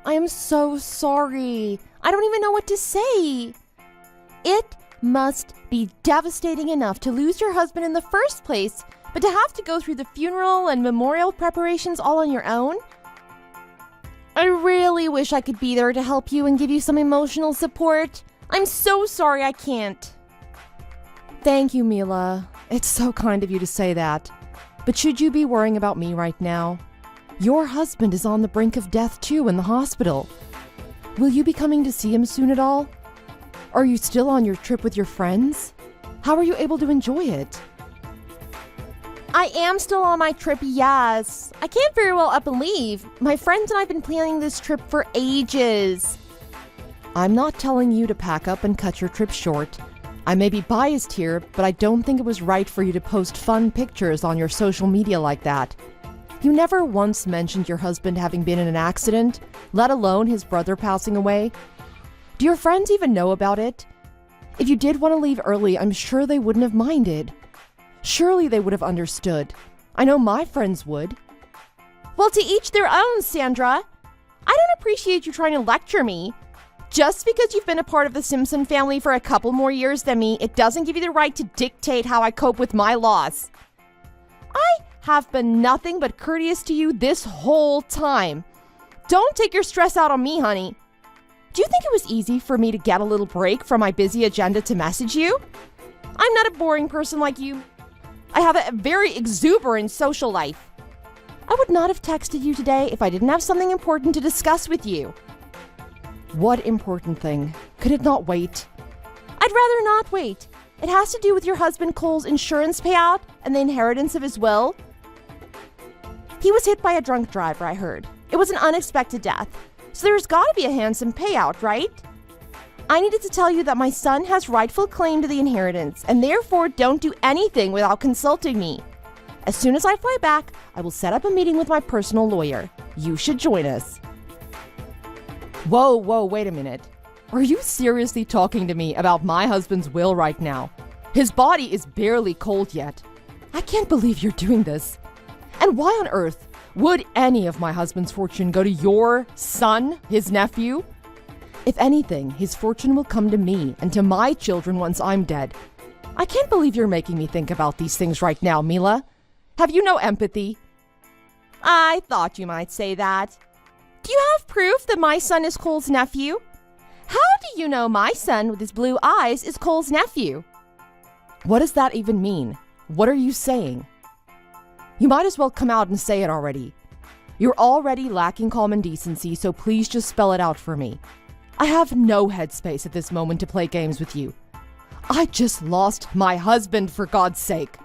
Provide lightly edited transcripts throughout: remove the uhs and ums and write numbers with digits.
I am so sorry. I don't even know what to say. It must be devastating enough to lose your husband in the first place, but to have to go through the funeral and memorial preparations all on your own? I really wish I could be there to help you and give you some emotional support. I'm so sorry I can't. Thank you, Mila. It's so kind of you to say that. But should you be worrying about me right now? Your husband is on the brink of death too in the hospital. Will you be coming to see him soon at all? Are you still on your trip with your friends? How are you able to enjoy it? I am still on my trip, yes. I can't very well up and leave. My friends and I have been planning this trip for ages. I'm not telling you to pack up and cut your trip short. I may be biased here, but I don't think it was right for you to post fun pictures on your social media like that. You never once mentioned your husband having been in an accident, let alone his brother passing away. Do your friends even know about it? If you did want to leave early, I'm sure they wouldn't have minded. Surely they would have understood. I know my friends would. Well, to each their own, Sandra. I don't appreciate you trying to lecture me. Just because you've been a part of the Simpson family for a couple more years than me, it doesn't give you the right to dictate how I cope with my loss. I have been nothing but courteous to you this whole time. Don't take your stress out on me, honey. Do you think it was easy for me to get a little break from my busy agenda to message you? I'm not a boring person like you. I have a very exuberant social life. I would not have texted you today if I didn't have something important to discuss with you. What important thing? Could it not wait? I'd rather not wait. It has to do with your husband Cole's insurance payout and the inheritance of his will. He was hit by a drunk driver, I heard. It was an unexpected death. So there's got to be a handsome payout, right? I needed to tell you that my son has rightful claim to the inheritance, and therefore don't do anything without consulting me. As soon as I fly back, I will set up a meeting with my personal lawyer. You should join us. Whoa, wait a minute. Are you seriously talking to me about my husband's will right now? His body is barely cold yet. I can't believe you're doing this. And why on earth would any of my husband's fortune go to your son, his nephew? If anything, his fortune will come to me and to my children once I'm dead. I can't believe you're making me think about these things right now, Mila. Have you no empathy? I thought you might say that. Do you have proof that my son is Cole's nephew? How do you know my son with his blue eyes is Cole's nephew? What does that even mean? What are you saying? You might as well come out and say it already. You're already lacking common decency, so please just spell it out for me. I have no headspace at this moment to play games with you. I just lost my husband, for God's sake.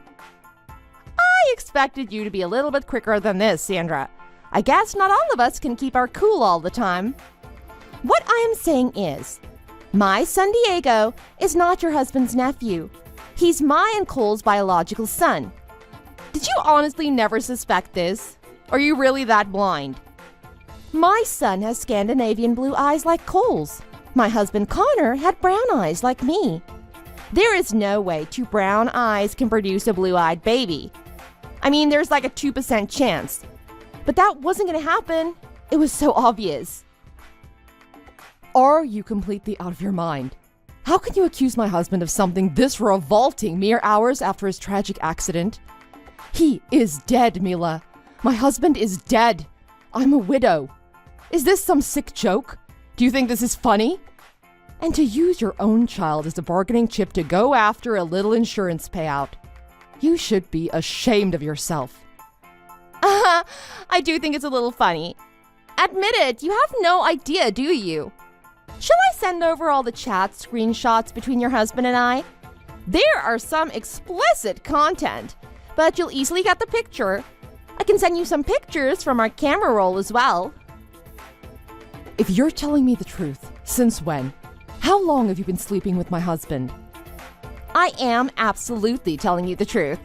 I expected you to be a little bit quicker than this, Sandra. I guess not all of us can keep our cool all the time. What I am saying is, my son Diego is not your husband's nephew. He's my and Cole's biological son. Did you honestly never suspect this? Are you really that blind? My son has Scandinavian blue eyes like Cole's. My husband Connor had brown eyes like me. There is no way two brown eyes can produce a blue-eyed baby. I mean, there's like a 2% chance. But that wasn't going to happen. It was so obvious. Are you completely out of your mind? How can you accuse my husband of something this revolting mere hours after his tragic accident? He is dead, Mila. My husband is dead. I'm a widow. Is this some sick joke? Do you think this is funny? And to use your own child as a bargaining chip to go after a little insurance payout. You should be ashamed of yourself. I do think it's a little funny. Admit it, you have no idea, do you? Shall I send over all the chat screenshots between your husband and I? There are some explicit content, but you'll easily get the picture. I can send you some pictures from our camera roll as well. If you're telling me the truth, since when? How long have you been sleeping with my husband? I am absolutely telling you the truth.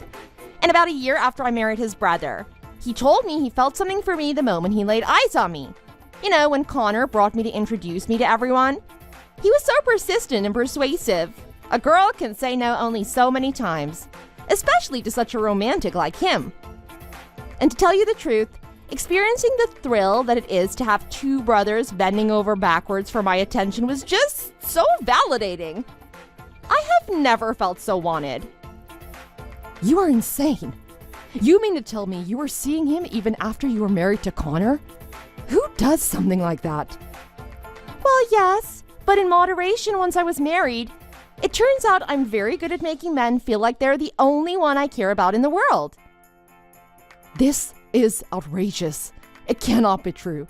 And about a year after I married his brother, he told me he felt something for me the moment he laid eyes on me. You know, when Connor brought me to introduce me to everyone. He was so persistent and persuasive. A girl can say no only so many times, especially to such a romantic like him. And to tell you the truth, Experiencing the thrill that it is to have two brothers bending over backwards for my attention was just so validating. I have never felt so wanted. You are insane. You mean to tell me you were seeing him even after you were married to Connor? Who does something like that? Well, yes, but in moderation once I was married. It turns out I'm very good at making men feel like they're the only one I care about in the world. This is outrageous. It cannot be true.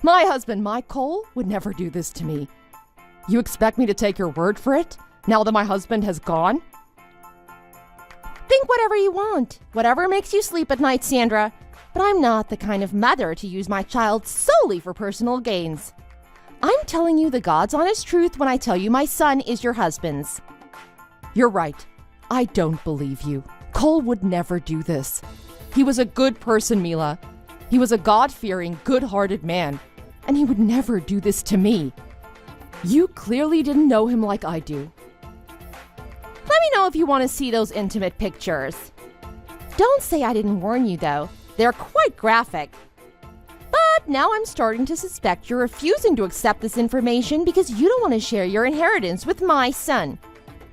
My husband, Mike Cole, would never do this to me. You expect me to take your word for it, now that my husband has gone? Think whatever you want, whatever makes you sleep at night, Sandra. But I'm not the kind of mother to use my child solely for personal gains. I'm telling you the God's honest truth when I tell you my son is your husband's. You're right. I don't believe you. Cole would never do this. He was a good person, Mila. He was a God-fearing, good-hearted man. And he would never do this to me. You clearly didn't know him like I do. Let me know if you want to see those intimate pictures. Don't say I didn't warn you, though. They're quite graphic. But now I'm starting to suspect you're refusing to accept this information because you don't want to share your inheritance with my son.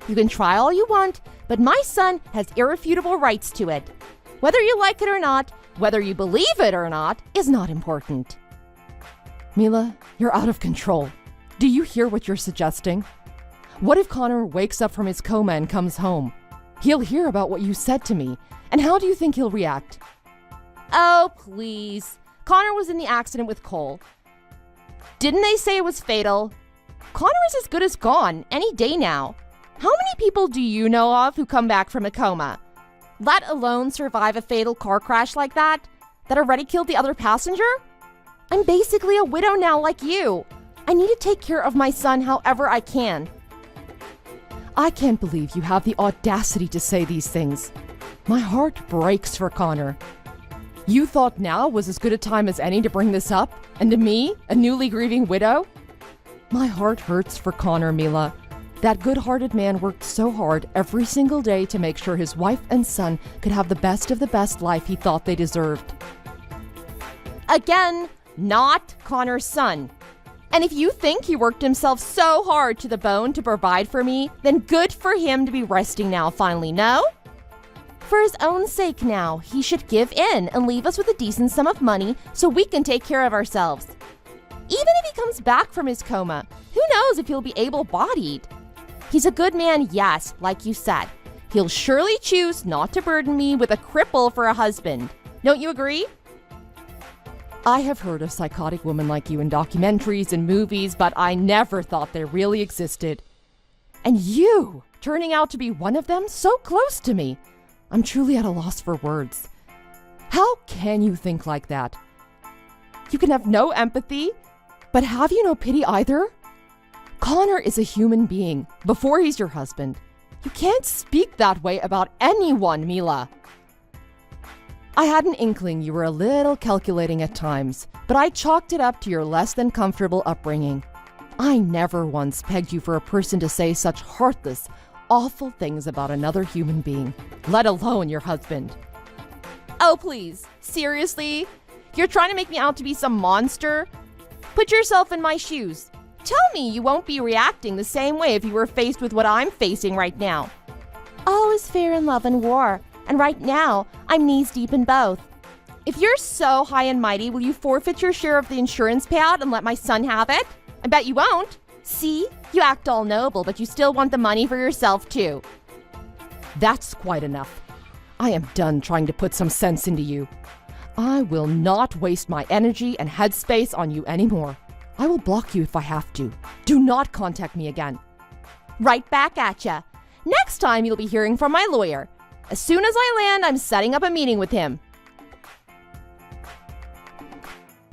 You can try all you want, but my son has irrefutable rights to it. Whether you like it or not, whether you believe it or not, is not important. Mila, you're out of control. Do you hear what you're suggesting? What if Connor wakes up from his coma and comes home? He'll hear about what you said to me, and how do you think he'll react? Oh, please. Connor was in the accident with Cole. Didn't they say it was fatal? Connor is as good as gone any day now. How many people do you know of who come back from a coma, let alone survive a fatal car crash like that already killed the other passenger? I'm basically a widow now like you. I need to take care of my son however I can. I can't believe you have the audacity to say these things. My heart breaks for Connor. You thought now was as good a time as any to bring this up? And to me, a newly grieving widow? My heart hurts for Connor, Mila. That good-hearted man worked so hard every single day to make sure his wife and son could have the best of the best life he thought they deserved. Again, not Connor's son. And if you think he worked himself so hard to the bone to provide for me, then good for him to be resting now finally, no? For his own sake now, he should give in and leave us with a decent sum of money so we can take care of ourselves. Even if he comes back from his coma, who knows if he'll be able-bodied? He's a good man, yes, like you said. He'll surely choose not to burden me with a cripple for a husband. Don't you agree? I have heard of psychotic women like you in documentaries and movies, but I never thought they really existed. And you, turning out to be one of them, so close to me. I'm truly at a loss for words. How can you think like that? You can have no empathy, but have you no pity either? Connor is a human being before he's your husband. You can't speak that way about anyone, Mila. I had an inkling you were a little calculating at times, but I chalked it up to your less than comfortable upbringing. I never once pegged you for a person to say such heartless, awful things about another human being, let alone your husband. Oh, please. Seriously? You're trying to make me out to be some monster? Put yourself in my shoes. Tell me you won't be reacting the same way if you were faced with what I'm facing right now. All is fair in love and war, and right now, I'm knees deep in both. If you're so high and mighty, will you forfeit your share of the insurance payout and let my son have it? I bet you won't. See? You act all noble, but you still want the money for yourself, too. That's quite enough. I am done trying to put some sense into you. I will not waste my energy and headspace on you anymore. I will block you if I have to. Do not contact me again. Right back at ya. Next time you'll be hearing from my lawyer. As soon as I land, I'm setting up a meeting with him.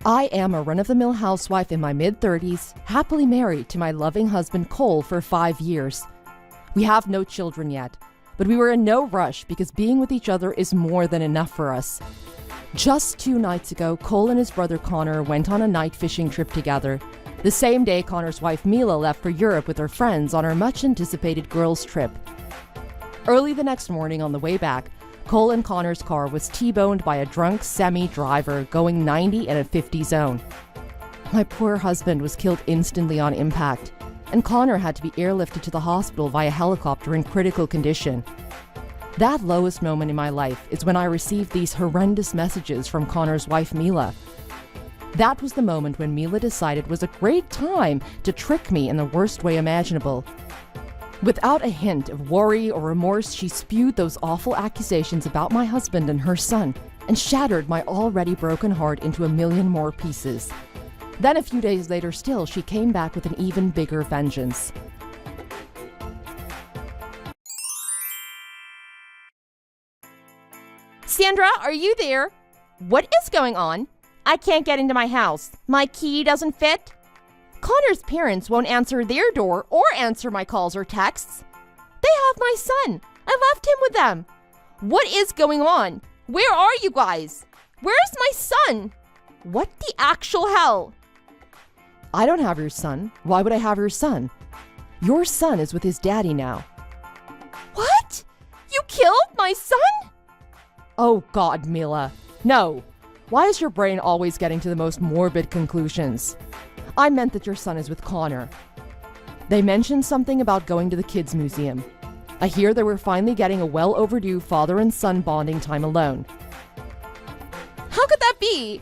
I am a run-of-the-mill housewife in my mid-30s, happily married to my loving husband Cole for 5 years. We have no children yet, but we were in no rush because being with each other is more than enough for us. Just 2 nights ago, Cole and his brother Connor went on a night fishing trip together. The same day, Connor's wife Mila left for Europe with her friends on her much-anticipated girls' trip. Early the next morning on the way back, Cole and Connor's car was T-boned by a drunk semi-driver going 90 in a 50 zone. My poor husband was killed instantly on impact, and Connor had to be airlifted to the hospital via helicopter in critical condition. That lowest moment in my life is when I received these horrendous messages from Connor's wife, Mila. That was the moment when Mila decided it was a great time to trick me in the worst way imaginable. Without a hint of worry or remorse, she spewed those awful accusations about my husband and her son, and shattered my already broken heart into a million more pieces. Then a few days later still, she came back with an even bigger vengeance. Sandra, are you there? What is going on? I can't get into my house. My key doesn't fit. Connor's parents won't answer their door or answer my calls or texts. They have my son. I left him with them. What is going on? Where are you guys? Where's my son? What the actual hell? I don't have your son. Why would I have your son? Your son is with his daddy now. What? You killed my son? Oh God, Mila. No. Why is your brain always getting to the most morbid conclusions? I meant that your son is with Connor. They mentioned something about going to the kids' museum. I hear they were finally getting a well-overdue father and son bonding time alone. How could that be?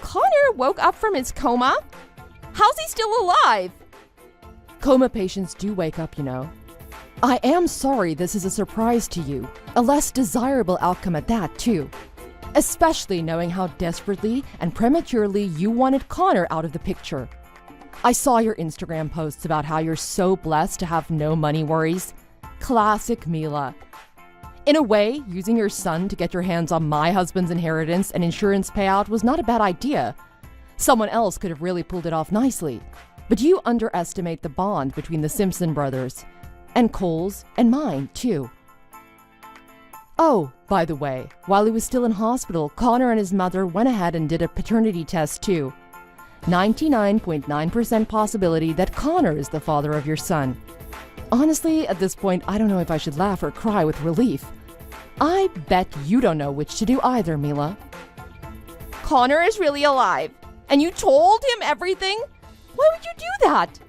Connor woke up from his coma? How's he still alive? Coma patients do wake up, you know. I am sorry this is a surprise to you. A less desirable outcome at that, too. Especially knowing how desperately and prematurely you wanted Connor out of the picture. I saw your Instagram posts about how you're so blessed to have no money worries. Classic Mila. In a way, using your son to get your hands on my husband's inheritance and insurance payout was not a bad idea. Someone else could have really pulled it off nicely. But you underestimate the bond between the Simpson brothers. And Cole's and mine, too. Oh, by the way, while he was still in hospital, Connor and his mother went ahead and did a paternity test too. 99.9% possibility that Connor is the father of your son. Honestly, at this point, I don't know if I should laugh or cry with relief. I bet you don't know which to do either, Mila. Connor is really alive. And you told him everything? Why would you do that?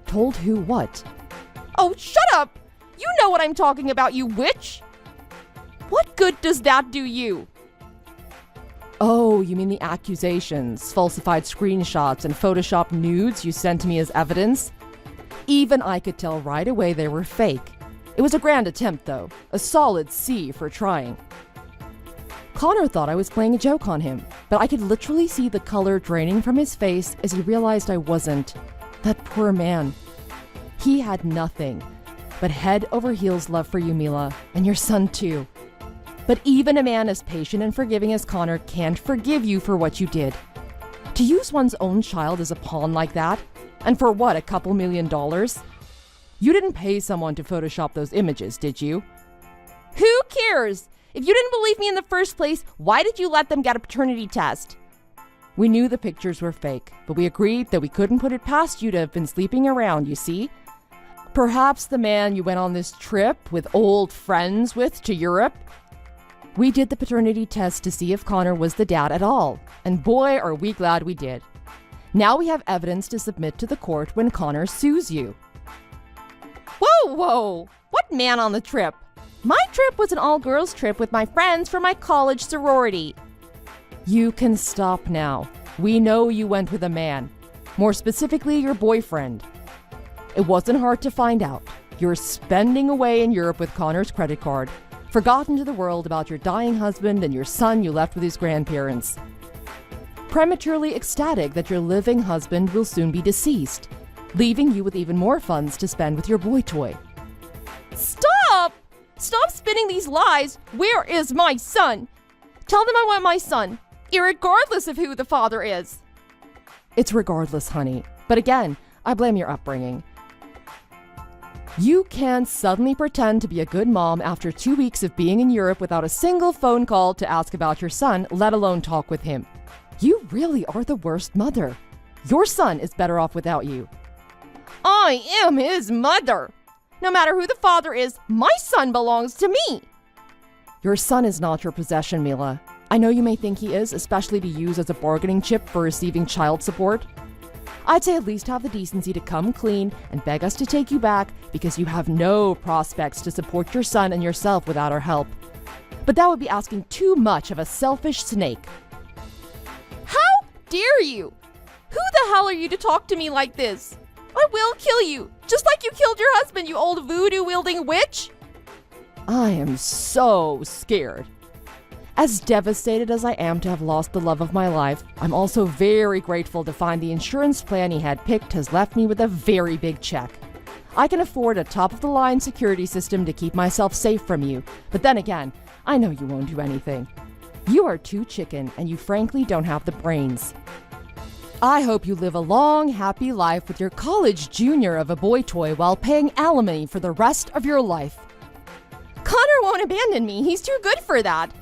Told who what? Oh, shut up! You know what I'm talking about, you witch! What good does that do you? Oh, you mean the accusations, falsified screenshots, and Photoshop nudes you sent to me as evidence? Even I could tell right away they were fake. It was a grand attempt, though. A solid C for trying. Connor thought I was playing a joke on him, but I could literally see the color draining from his face as he realized I wasn't. That poor man. He had nothing but head over heels love for you, Mila, and your son, too. But even a man as patient and forgiving as Connor can't forgive you for what you did. To use one's own child as a pawn like that, and for what, a couple $1 million? You didn't pay someone to Photoshop those images, did you? Who cares? If you didn't believe me in the first place, why did you let them get a paternity test? We knew the pictures were fake, but we agreed that we couldn't put it past you to have been sleeping around, you see? Perhaps the man you went on this trip with old friends with to Europe? We did the paternity test to see if Connor was the dad at all, and boy are we glad we did. Now we have evidence to submit to the court when Connor sues you. Whoa! What man on the trip? My trip was an all-girls trip with my friends from my college sorority. You can stop now. We know you went with a man. More specifically, your boyfriend. It wasn't hard to find out. You're spending away in Europe with Connor's credit card, forgotten to the world about your dying husband and your son you left with his grandparents. Prematurely ecstatic that your living husband will soon be deceased, leaving you with even more funds to spend with your boy toy. Stop! Stop spinning these lies! Where is my son? Tell them I want my son, irregardless of who the father is. It's regardless, honey. But again, I blame your upbringing. You can't suddenly pretend to be a good mom after 2 weeks of being in Europe without a single phone call to ask about your son, let alone talk with him. You really are the worst mother. Your son is better off without you. I am his mother. No matter who the father is, my son belongs to me. Your son is not your possession, Mila. I know you may think he is, especially to use as a bargaining chip for receiving child support. I'd say at least have the decency to come clean and beg us to take you back because you have no prospects to support your son and yourself without our help. But that would be asking too much of a selfish snake. How dare you? Who the hell are you to talk to me like this? I will kill you, just like you killed your husband, you old voodoo-wielding witch! I am so scared. As devastated as I am to have lost the love of my life, I'm also very grateful to find the insurance plan he had picked has left me with a very big check. I can afford a top-of-the-line security system to keep myself safe from you, but then again, I know you won't do anything. You are too chicken, and you frankly don't have the brains. I hope you live a long, happy life with your college junior of a boy toy while paying alimony for the rest of your life. Connor won't abandon me. He's too good for that.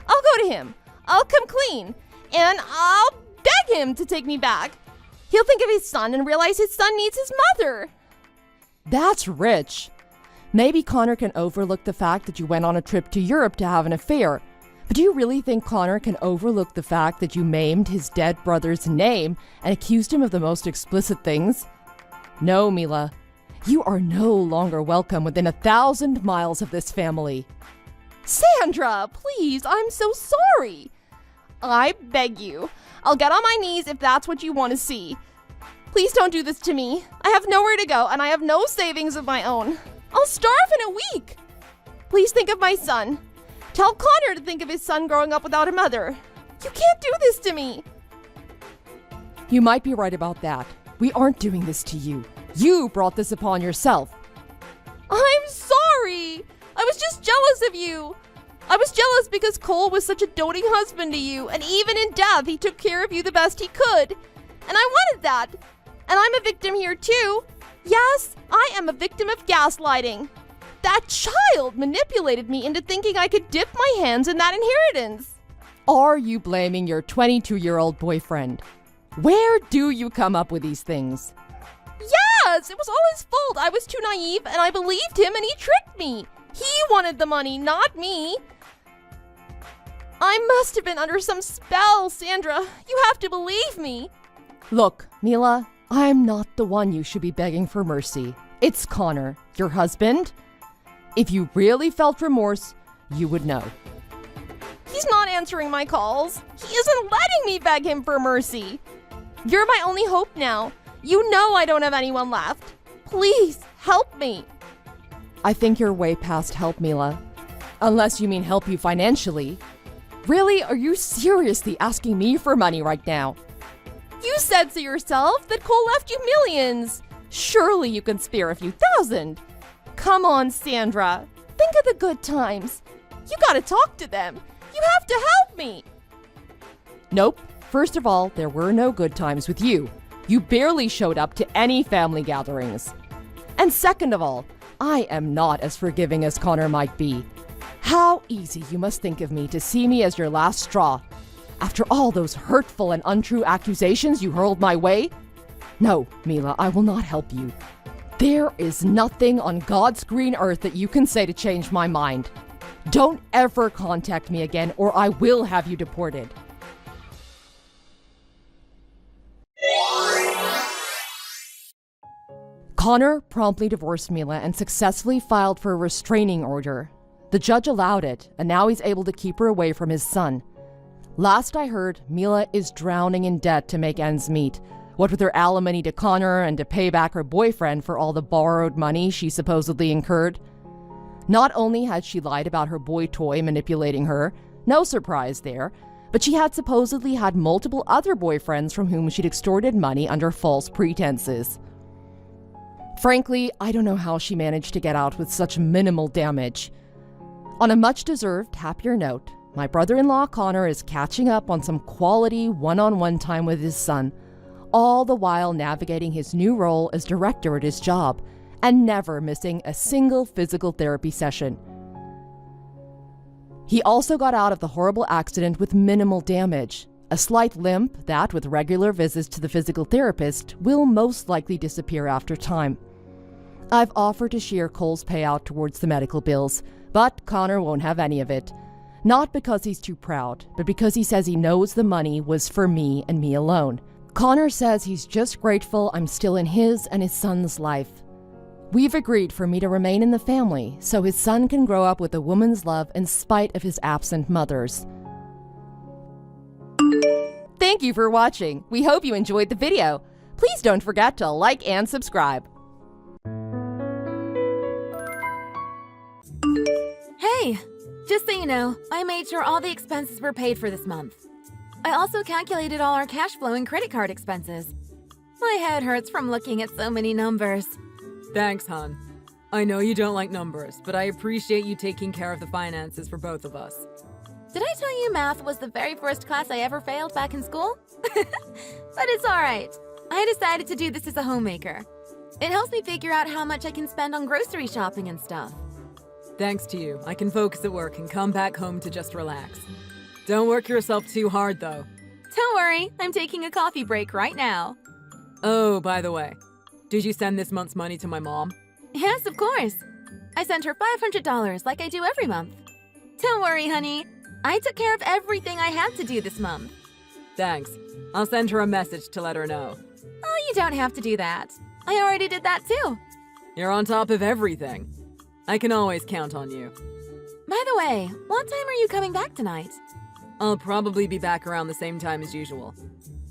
I'll go to him. I'll come clean. And I'll beg him to take me back. He'll think of his son and realize his son needs his mother. That's rich. Maybe Connor can overlook the fact that you went on a trip to Europe to have an affair. But do you really think Connor can overlook the fact that you maimed his dead brother's name and accused him of the most explicit things? No, Mila. You are no longer welcome within 1,000 miles of this family. Sandra, please, I'm so sorry. I beg you. I'll get on my knees if that's what you want to see. Please don't do this to me. I have nowhere to go and I have no savings of my own. I'll starve in a week. Please think of my son. Tell Connor to think of his son growing up without a mother. You can't do this to me. You might be right about that. We aren't doing this to you. You brought this upon yourself. I'm sorry. I was just jealous of you. I was jealous because Cole was such a doting husband to you, and even in death, he took care of you the best he could. And I wanted that. And I'm a victim here too. Yes, I am a victim of gaslighting. That child manipulated me into thinking I could dip my hands in that inheritance. Are you blaming your 22-year-old boyfriend? Where do you come up with these things? Yes, it was all his fault. I was too naive and I believed him and he tricked me. He wanted the money, not me. I must have been under some spell, Sandra. You have to believe me. Look, Mila, I'm not the one you should be begging for mercy. It's Connor, your husband. If you really felt remorse, you would know. He's not answering my calls. He isn't letting me beg him for mercy. You're my only hope now. You know I don't have anyone left. Please, help me. I think you're way past help, Mila. Unless you mean help you financially. Really? Are you seriously asking me for money right now? You said so yourself that Cole left you millions. Surely you can spare a few thousand. Come on, Sandra. Think of the good times. You gotta talk to them. You have to help me. Nope. First of all, there were no good times with you. You barely showed up to any family gatherings. And second of all, I am not as forgiving as Connor might be. How easy you must think of me to see me as your last straw. After all those hurtful and untrue accusations you hurled my way? No, Mila, I will not help you. There is nothing on God's green earth that you can say to change my mind. Don't ever contact me again or I will have you deported. Connor promptly divorced Mila and successfully filed for a restraining order. The judge allowed it, and now he's able to keep her away from his son. Last I heard, Mila is drowning in debt to make ends meet, what with her alimony to Connor and to pay back her boyfriend for all the borrowed money she supposedly incurred. Not only had she lied about her boy toy manipulating her, no surprise there, but she had supposedly had multiple other boyfriends from whom she'd extorted money under false pretenses. Frankly, I don't know how she managed to get out with such minimal damage. On a much-deserved, happier note, my brother-in-law Connor is catching up on some quality one-on-one time with his son, all the while navigating his new role as director at his job, and never missing a single physical therapy session. He also got out of the horrible accident with minimal damage, a slight limp that, with regular visits to the physical therapist, will most likely disappear after time. I've offered to share Cole's payout towards the medical bills, but Connor won't have any of it. Not because he's too proud, but because he says he knows the money was for me and me alone. Connor says he's just grateful I'm still in his and his son's life. We've agreed for me to remain in the family so his son can grow up with a woman's love in spite of his absent mother's. Thank you for watching. We hope you enjoyed the video. Please don't forget to like and subscribe. Hey! Just so you know, I made sure all the expenses were paid for this month. I also calculated all our cash flow and credit card expenses. My head hurts from looking at so many numbers. Thanks, hon. I know you don't like numbers, but I appreciate you taking care of the finances for both of us. Did I tell you math was the very first class I ever failed back in school? But it's alright. I decided to do this as a homemaker. It helps me figure out how much I can spend on grocery shopping and stuff. Thanks to you, I can focus at work and come back home to just relax. Don't work yourself too hard, though. Don't worry, I'm taking a coffee break right now. Oh, by the way, did you send this month's money to my mom? Yes, of course. I sent her $500 like I do every month. Don't worry, honey. I took care of everything I had to do this month. Thanks. I'll send her a message to let her know. Oh, you don't have to do that. I already did that too. You're on top of everything. I can always count on you. By the way, what time are you coming back tonight? I'll probably be back around the same time as usual.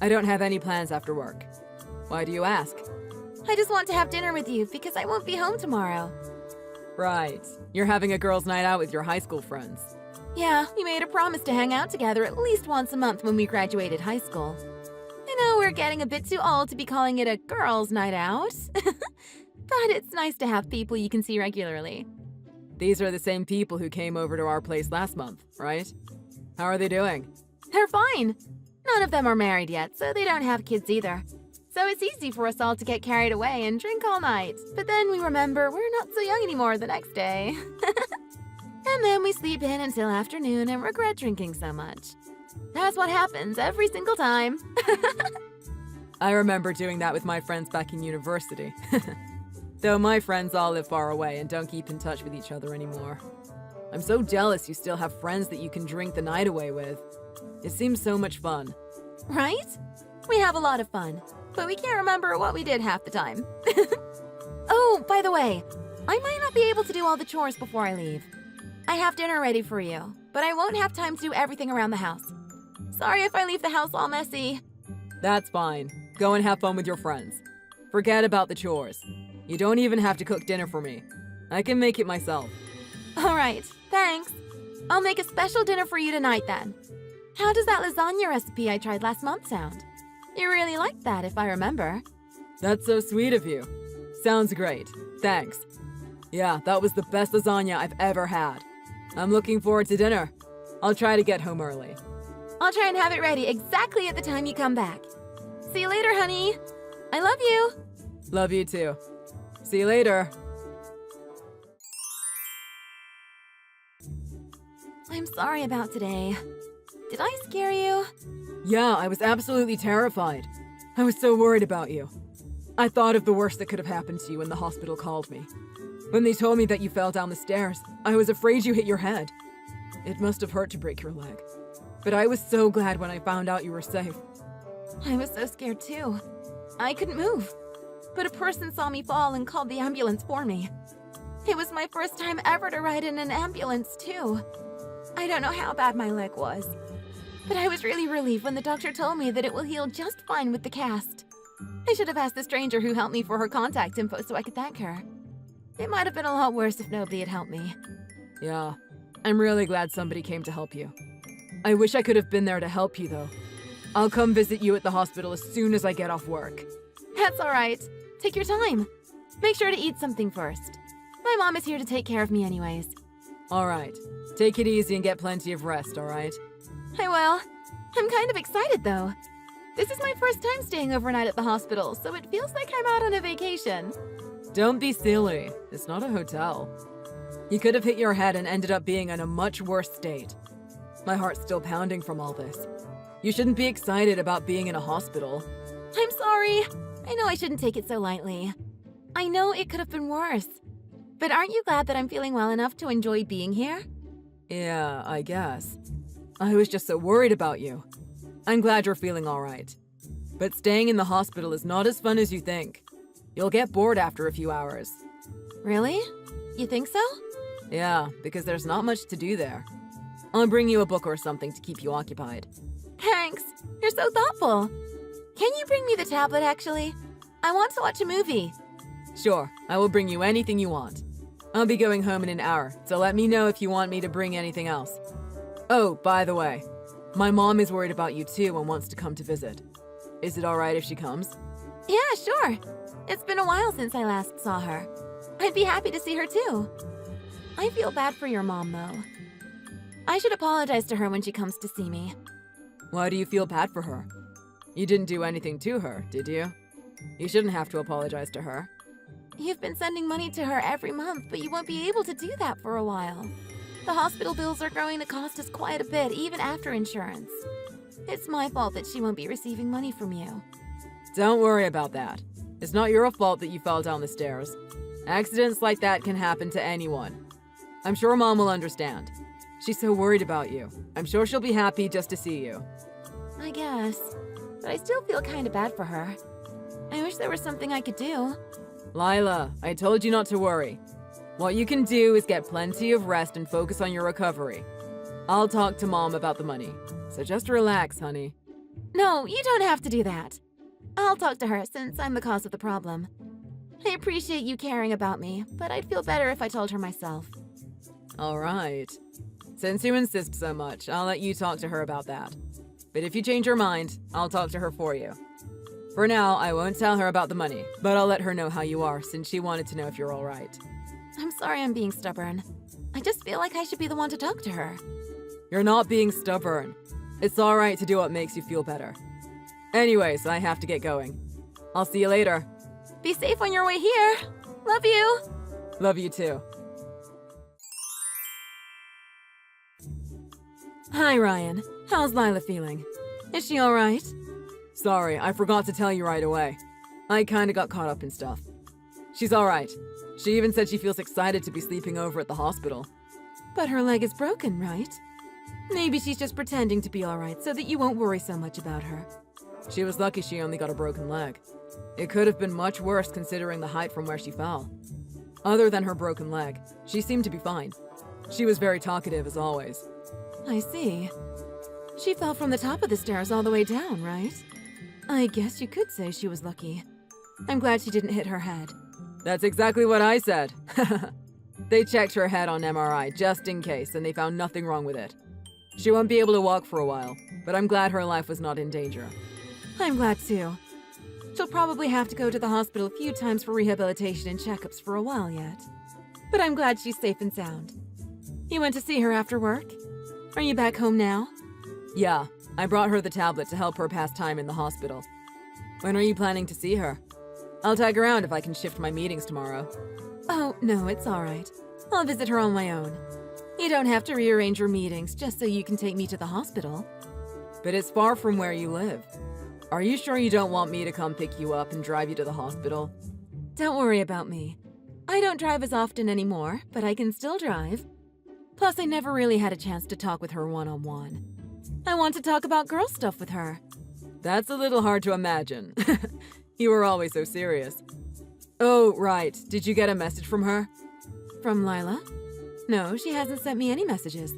I don't have any plans after work. Why do you ask? I just want to have dinner with you because I won't be home tomorrow. Right. You're having a girls' night out with your high school friends. Yeah, we made a promise to hang out together at least once a month when we graduated high school. I know we're getting a bit too old to be calling it a girls' night out. But it's nice to have people you can see regularly. These are the same people who came over to our place last month, right? How are they doing? They're fine. None of them are married yet, so they don't have kids either. So it's easy for us all to get carried away and drink all night. But then we remember we're not so young anymore the next day. And then we sleep in until afternoon and regret drinking so much. That's what happens every single time. I remember doing that with my friends back in university. Though my friends all live far away and don't keep in touch with each other anymore. I'm so jealous you still have friends that you can drink the night away with. It seems so much fun. Right? We have a lot of fun, but we can't remember what we did half the time. Oh, by the way, I might not be able to do all the chores before I leave. I have dinner ready for you, but I won't have time to do everything around the house. Sorry if I leave the house all messy. That's fine. Go and have fun with your friends. Forget about the chores. You don't even have to cook dinner for me. I can make it myself. All right, thanks. I'll make a special dinner for you tonight then. How does that lasagna recipe I tried last month sound? You really liked that, if I remember. That's so sweet of you. Sounds great. Thanks. Yeah, that was the best lasagna I've ever had. I'm looking forward to dinner. I'll try to get home early. I'll try and have it ready exactly at the time you come back. See you later, honey. I love you. Love you too. See you later. I'm sorry about today. Did I scare you? Yeah, I was absolutely terrified. I was so worried about you. I thought of the worst that could have happened to you when the hospital called me. When they told me that you fell down the stairs, I was afraid you hit your head. It must have hurt to break your leg. But I was so glad when I found out you were safe. I was so scared too. I couldn't move. But a person saw me fall and called the ambulance for me. It was my first time ever to ride in an ambulance too. I don't know how bad my leg was. But I was really relieved when the doctor told me that it will heal just fine with the cast. I should have asked the stranger who helped me for her contact info so I could thank her. It might have been a lot worse if nobody had helped me. Yeah, I'm really glad somebody came to help you. I wish I could have been there to help you though. I'll come visit you at the hospital as soon as I get off work. That's all right. Take your time. Make sure to eat something first. My mom is here to take care of me anyways. All right. Take it easy and get plenty of rest, all right? I will. I'm kind of excited though. This is my first time staying overnight at the hospital, so it feels like I'm out on a vacation. Don't be silly. It's not a hotel. You could have hit your head and ended up being in a much worse state. My heart's still pounding from all this. You shouldn't be excited about being in a hospital. I'm sorry. I know I shouldn't take it so lightly. I know it could have been worse. But aren't you glad that I'm feeling well enough to enjoy being here? Yeah, I guess. I was just so worried about you. I'm glad you're feeling alright. But staying in the hospital is not as fun as you think. You'll get bored after a few hours. Really? You think so? Yeah, because there's not much to do there. I'll bring you a book or something to keep you occupied. Thanks. You're so thoughtful. Can you bring me the tablet, actually? I want to watch a movie. Sure, I will bring you anything you want. I'll be going home in an hour, so let me know if you want me to bring anything else. Oh, by the way, my mom is worried about you too and wants to come to visit. Is it alright if she comes? Yeah, sure. It's been a while since I last saw her. I'd be happy to see her too. I feel bad for your mom, though. I should apologize to her when she comes to see me. Why do you feel bad for her? You didn't do anything to her, did you? You shouldn't have to apologize to her. You've been sending money to her every month, but you won't be able to do that for a while. The hospital bills are going to cost us quite a bit, even after insurance. It's my fault that she won't be receiving money from you. Don't worry about that. It's not your fault that you fell down the stairs. Accidents like that can happen to anyone. I'm sure Mom will understand. She's so worried about you. I'm sure she'll be happy just to see you. I guess. But I still feel kind of bad for her. I wish there was something I could do. Lila, I told you not to worry. What you can do is get plenty of rest and focus on your recovery. I'll talk to Mom about the money. So just relax, honey. No, you don't have to do that. I'll talk to her since I'm the cause of the problem. I appreciate you caring about me, but I'd feel better if I told her myself. All right. Since you insist so much, I'll let you talk to her about that. But if you change your mind, I'll talk to her for you. For now, I won't tell her about the money, but I'll let her know how you are since she wanted to know if you're all right. I'm sorry I'm being stubborn. I just feel like I should be the one to talk to her. You're not being stubborn. It's all right to do what makes you feel better. Anyways, I have to get going. I'll see you later. Be safe on your way here. Love you. Love you too. Hi, Ryan. How's Lila feeling? Is she all right? Sorry, I forgot to tell you right away. I kinda got caught up in stuff. She's all right. She even said she feels excited to be sleeping over at the hospital. But her leg is broken, right? Maybe she's just pretending to be all right so that you won't worry so much about her. She was lucky she only got a broken leg. It could have been much worse considering the height from where she fell. Other than her broken leg, she seemed to be fine. She was very talkative as always. I see. She fell from the top of the stairs all the way down, right? I guess you could say she was lucky. I'm glad she didn't hit her head. That's exactly what I said. They checked her head on MRI just in case, and they found nothing wrong with it. She won't be able to walk for a while, but I'm glad her life was not in danger. I'm glad too. She'll probably have to go to the hospital a few times for rehabilitation and checkups for a while yet. But I'm glad she's safe and sound. You went to see her after work? Are you back home now? Yeah, I brought her the tablet to help her pass time in the hospital. When are you planning to see her? I'll tag around if I can shift my meetings tomorrow. Oh, no, it's all right. I'll visit her on my own. You don't have to rearrange your meetings just so you can take me to the hospital. But it's far from where you live. Are you sure you don't want me to come pick you up and drive you to the hospital? Don't worry about me. I don't drive as often anymore, but I can still drive. Plus, I never really had a chance to talk with her one-on-one. I want to talk about girl stuff with her. That's a little hard to imagine. You were always so serious. Oh, right. Did you get a message from her? From Lila? No, she hasn't sent me any messages.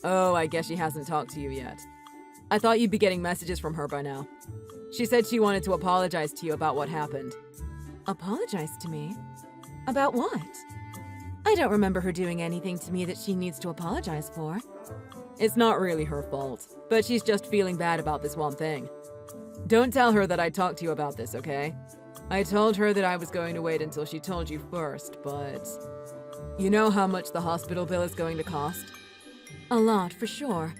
Oh, I guess she hasn't talked to you yet. I thought you'd be getting messages from her by now. She said she wanted to apologize to you about what happened. Apologize to me? About what? I don't remember her doing anything to me that she needs to apologize for. It's not really her fault, but she's just feeling bad about this one thing. Don't tell her that I talked to you about this, okay? I told her that I was going to wait until she told you first, but... You know how much the hospital bill is going to cost? A lot, for sure.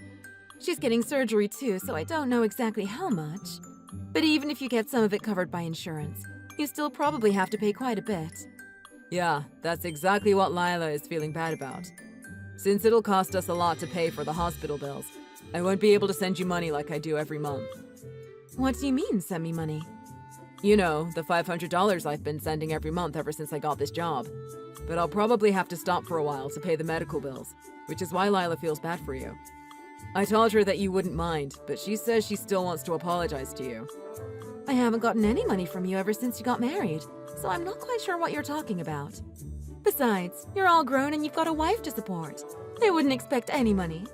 She's getting surgery too, so I don't know exactly how much. But even if you get some of it covered by insurance, you still probably have to pay quite a bit. Yeah, that's exactly what Lila is feeling bad about. Since it'll cost us a lot to pay for the hospital bills, I won't be able to send you money like I do every month. What do you mean, send me money? You know, the $500 I've been sending every month ever since I got this job. But I'll probably have to stop for a while to pay the medical bills. which is why Lila feels bad for you. I told her that you wouldn't mind, but she says she still wants to apologize to you. I haven't gotten any money from you ever since you got married, so I'm not quite sure what you're talking about. Besides, you're all grown and you've got a wife to support. I wouldn't expect any money.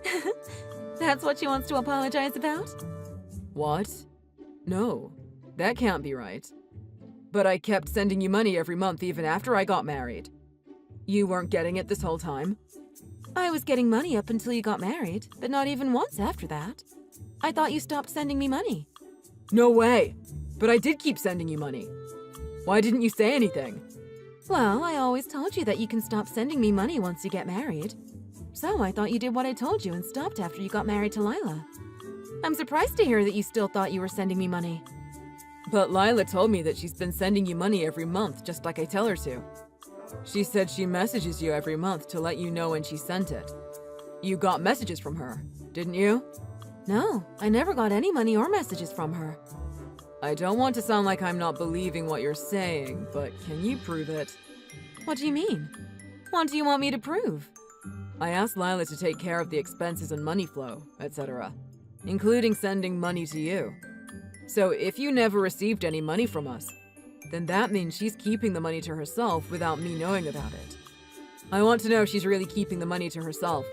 That's what she wants to apologize about? What? No, that can't be right. But I kept sending you money every month even after I got married. You weren't getting it this whole time? I was getting money up until you got married, but not even once after that. I thought you stopped sending me money. No way! But I did keep sending you money. Why didn't you say anything? Well, I always told you that you can stop sending me money once you get married. So I thought you did what I told you and stopped after you got married to Lila. I'm surprised to hear that you still thought you were sending me money. But Lila told me that she's been sending you money every month, just like I tell her to. She said she messages you every month to let you know when she sent it. You got messages from her, didn't you? No, I never got any money or messages from her. I don't want to sound like I'm not believing what you're saying, but can you prove it? What do you mean? What do you want me to prove? I asked Lila to take care of the expenses and money flow, etc., including sending money to you. So if you never received any money from us, then that means she's keeping the money to herself without me knowing about it. I want to know if she's really keeping the money to herself,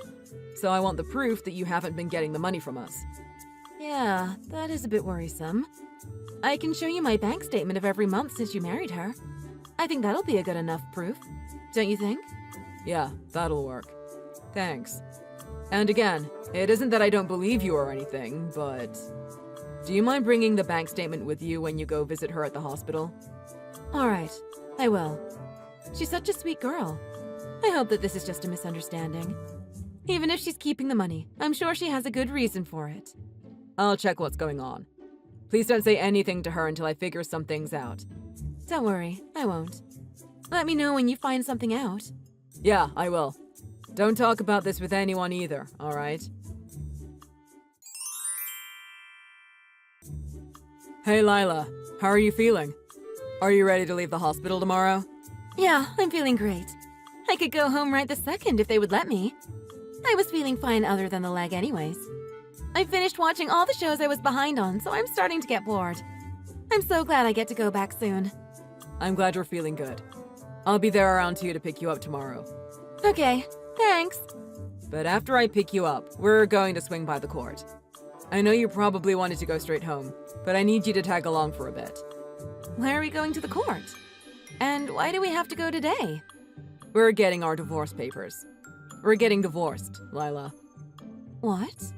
so I want the proof that you haven't been getting the money from us. Yeah, that is a bit worrisome. I can show you my bank statement of every month since you married her. I think that'll be a good enough proof, don't you think? Yeah, that'll work. Thanks. And again, it isn't that I don't believe you or anything, but... do you mind bringing the bank statement with you when you go visit her at the hospital? All right, I will. She's such a sweet girl. I hope that this is just a misunderstanding. Even if she's keeping the money, I'm sure she has a good reason for it. I'll check what's going on. Please don't say anything to her until I figure some things out. Don't worry, I won't. Let me know when you find something out. Yeah, I will. Don't talk about this with anyone either, alright? Hey Lila, how are you feeling? Are you ready to leave the hospital tomorrow? Yeah, I'm feeling great. I could go home right this second if they would let me. I was feeling fine other than the leg anyways. I finished watching all the shows I was behind on, so I'm starting to get bored. I'm so glad I get to go back soon. I'm glad you're feeling good. I'll be there around 2 to pick you up tomorrow. Okay, thanks. But after I pick you up, we're going to swing by the court. I know you probably wanted to go straight home, but I need you to tag along for a bit. Where are we going to the court? And why do we have to go today? We're getting our divorce papers. We're getting divorced, Lila. What?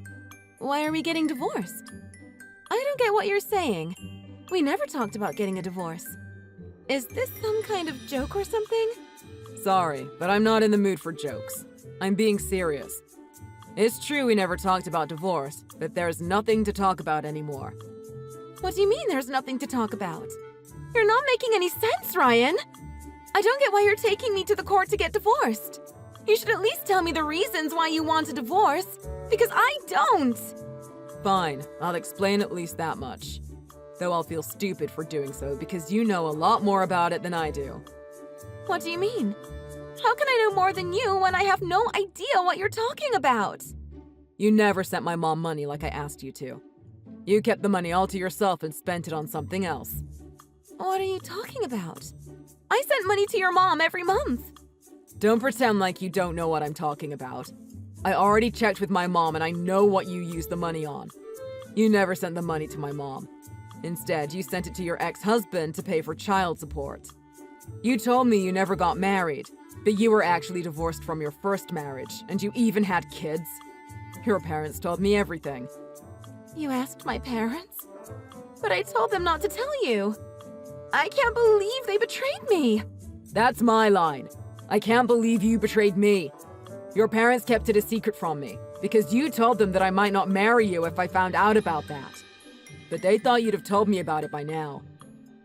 Why are we getting divorced? I don't get what you're saying. We never talked about getting a divorce. Is this some kind of joke or something? Sorry, but I'm not in the mood for jokes. I'm being serious. It's true we never talked about divorce, but there's nothing to talk about anymore. What do you mean there's nothing to talk about? You're not making any sense, Ryan. I don't get why you're taking me to the court to get divorced. You should at least tell me the reasons why you want a divorce, because I don't. Fine, I'll explain at least that much. Though I'll feel stupid for doing so because you know a lot more about it than I do. What do you mean? How can I know more than you when I have no idea what you're talking about? You never sent my mom money like I asked you to. You kept the money all to yourself and spent it on something else. What are you talking about? I sent money to your mom every month. Don't pretend like you don't know what I'm talking about. I already checked with my mom and I know what you used the money on. You never sent the money to my mom. Instead, you sent it to your ex-husband to pay for child support. You told me you never got married, but you were actually divorced from your first marriage, and you even had kids. Your parents told me everything. You asked my parents? But I told them not to tell you. I can't believe they betrayed me. That's my line. I can't believe you betrayed me. Your parents kept it a secret from me, because you told them that I might not marry you if I found out about that. But they thought you'd have told me about it by now.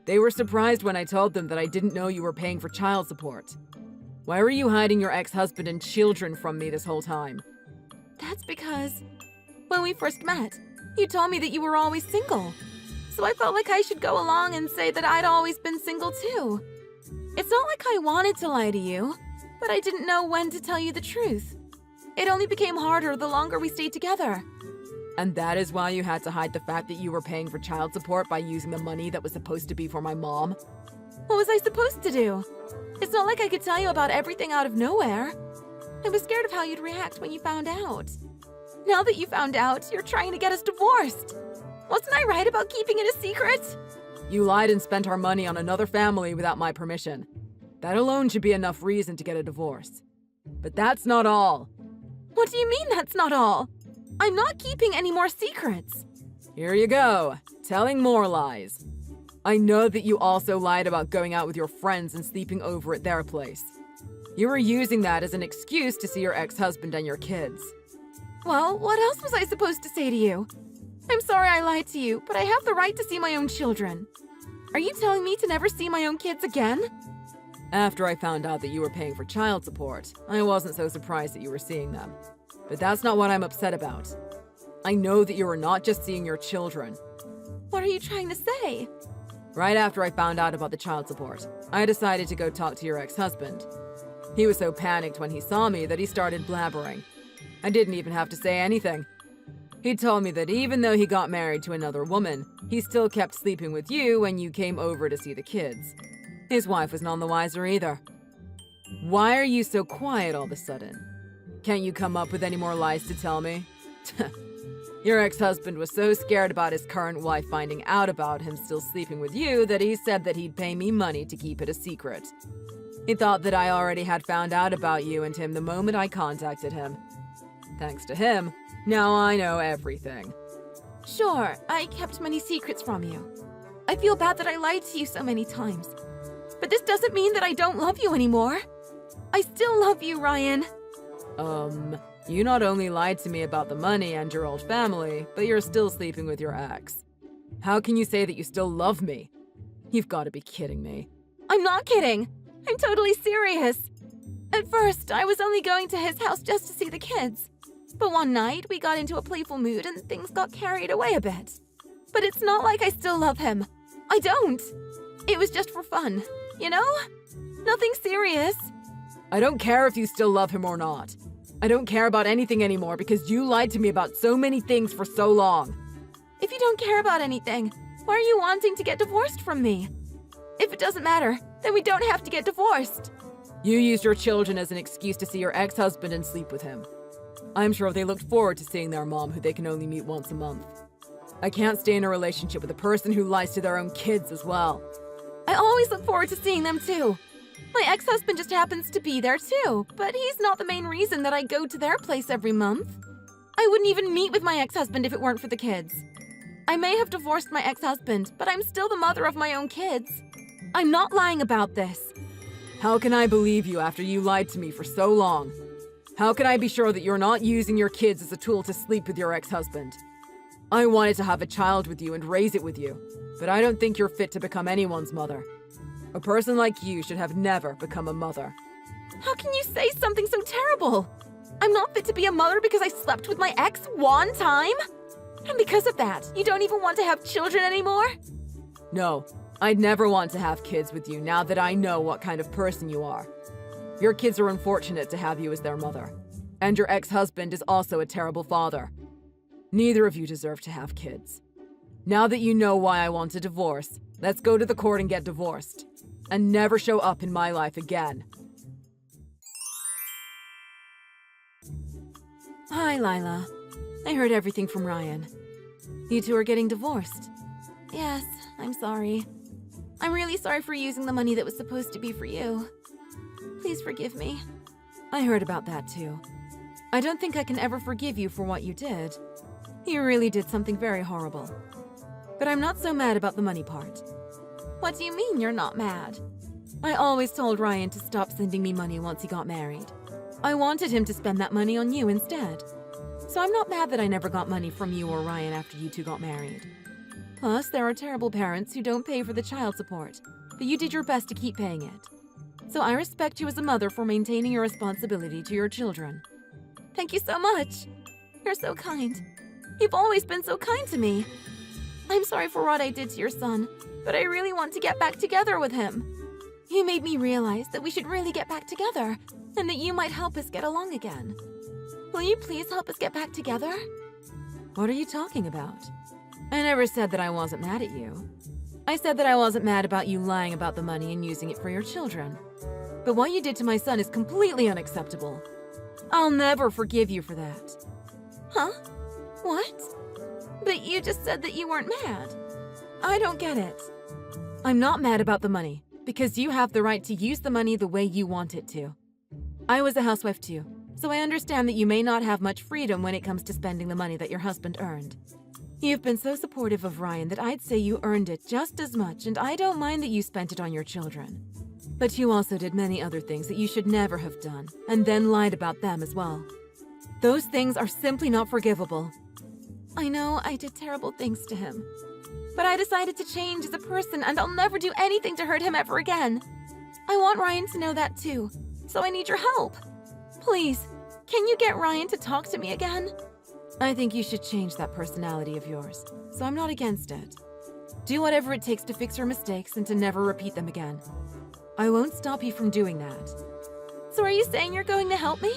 They were surprised when I told them that I didn't know you were paying for child support. Why were you hiding your ex-husband and children from me this whole time? That's because when we first met, you told me that you were always single. So I felt like I should go along and say that I'd always been single too. It's not like I wanted to lie to you, but I didn't know when to tell you the truth. It only became harder the longer we stayed together. And that is why you had to hide the fact that you were paying for child support by using the money that was supposed to be for my mom? What was I supposed to do? It's not like I could tell you about everything out of nowhere. I was scared of how you'd react when you found out. Now that you found out, you're trying to get us divorced. Wasn't I right about keeping it a secret? You lied and spent our money on another family without my permission. That alone should be enough reason to get a divorce. But that's not all. What do you mean that's not all? I'm not keeping any more secrets. Here you go, telling more lies. I know that you also lied about going out with your friends and sleeping over at their place. You were using that as an excuse to see your ex-husband and your kids. Well, what else was I supposed to say to you? I'm sorry I lied to you, but I have the right to see my own children. Are you telling me to never see my own kids again? After I found out that you were paying for child support, I wasn't so surprised that you were seeing them. But that's not what I'm upset about. I know that you are not just seeing your children. What are you trying to say? Right after I found out about the child support, I decided to go talk to your ex-husband. He was so panicked when he saw me that he started blabbering. I didn't even have to say anything. He told me that even though he got married to another woman, he still kept sleeping with you when you came over to see the kids. His wife was none the wiser either. Why are you so quiet all of a sudden? Can't you come up with any more lies to tell me? Your ex-husband was so scared about his current wife finding out about him still sleeping with you that he said that he'd pay me money to keep it a secret. He thought that I already had found out about you and him the moment I contacted him. Thanks to him, now I know everything. Sure, I kept many secrets from you. I feel bad that I lied to you so many times. But this doesn't mean that I don't love you anymore. I still love you, Ryan. You not only lied to me about the money and your old family, but you're still sleeping with your ex. How can you say that you still love me? You've got to be kidding me. I'm not kidding. I'm totally serious. At first, I was only going to his house just to see the kids. But one night, we got into a playful mood and things got carried away a bit. But it's not like I still love him. I don't. It was just for fun, you know? Nothing serious. I don't care if you still love him or not. I don't care about anything anymore because you lied to me about so many things for so long. If you don't care about anything, why are you wanting to get divorced from me? If it doesn't matter, then we don't have to get divorced. You used your children as an excuse to see your ex-husband and sleep with him. I'm sure they looked forward to seeing their mom who they can only meet once a month. I can't stay in a relationship with a person who lies to their own kids as well. I always look forward to seeing them too. My ex-husband just happens to be there too, but he's not the main reason that I go to their place every month. I wouldn't even meet with my ex-husband if it weren't for the kids. I may have divorced my ex-husband, but I'm still the mother of my own kids. I'm not lying about this. How can I believe you after you lied to me for so long? How can I be sure that you're not using your kids as a tool to sleep with your ex-husband? I wanted to have a child with you and raise it with you, but I don't think you're fit to become anyone's mother. A person like you should have never become a mother. How can you say something so terrible? I'm not fit to be a mother because I slept with my ex one time? And because of that, you don't even want to have children anymore? No, I'd never want to have kids with you now that I know what kind of person you are. Your kids are unfortunate to have you as their mother. And your ex-husband is also a terrible father. Neither of you deserve to have kids. Now that you know why I want a divorce, let's go to the court and get divorced. And never show up in my life again. Hi, Lila. I heard everything from Ryan. You two are getting divorced. Yes, I'm sorry. I'm really sorry for using the money that was supposed to be for you. Please forgive me. I heard about that too. I don't think I can ever forgive you for what you did. You really did something very horrible. But I'm not so mad about the money part. What do you mean you're not mad? I always told Ryan to stop sending me money once he got married. I wanted him to spend that money on you instead. So I'm not mad that I never got money from you or Ryan after you two got married. Plus, there are terrible parents who don't pay for the child support, but you did your best to keep paying it. So I respect you as a mother for maintaining your responsibility to your children. Thank you so much. You're so kind. You've always been so kind to me. I'm sorry for what I did to your son, but I really want to get back together with him. You made me realize that we should really get back together, and that you might help us get along again. Will you please help us get back together? What are you talking about? I never said that I wasn't mad at you. I said that I wasn't mad about you lying about the money and using it for your children. But what you did to my son is completely unacceptable. I'll never forgive you for that. Huh? What? But you just said that you weren't mad. I don't get it. I'm not mad about the money, because you have the right to use the money the way you want it to. I was a housewife too, so I understand that you may not have much freedom when it comes to spending the money that your husband earned. You've been so supportive of Ryan that I'd say you earned it just as much, and I don't mind that you spent it on your children. But you also did many other things that you should never have done, and then lied about them as well. Those things are simply not forgivable. I know I did terrible things to him. But I decided to change as a person, and I'll never do anything to hurt him ever again. I want Ryan to know that too, so I need your help. Please, can you get Ryan to talk to me again? I think you should change that personality of yours, so I'm not against it. Do whatever it takes to fix your mistakes and to never repeat them again. I won't stop you from doing that. So are you saying you're going to help me?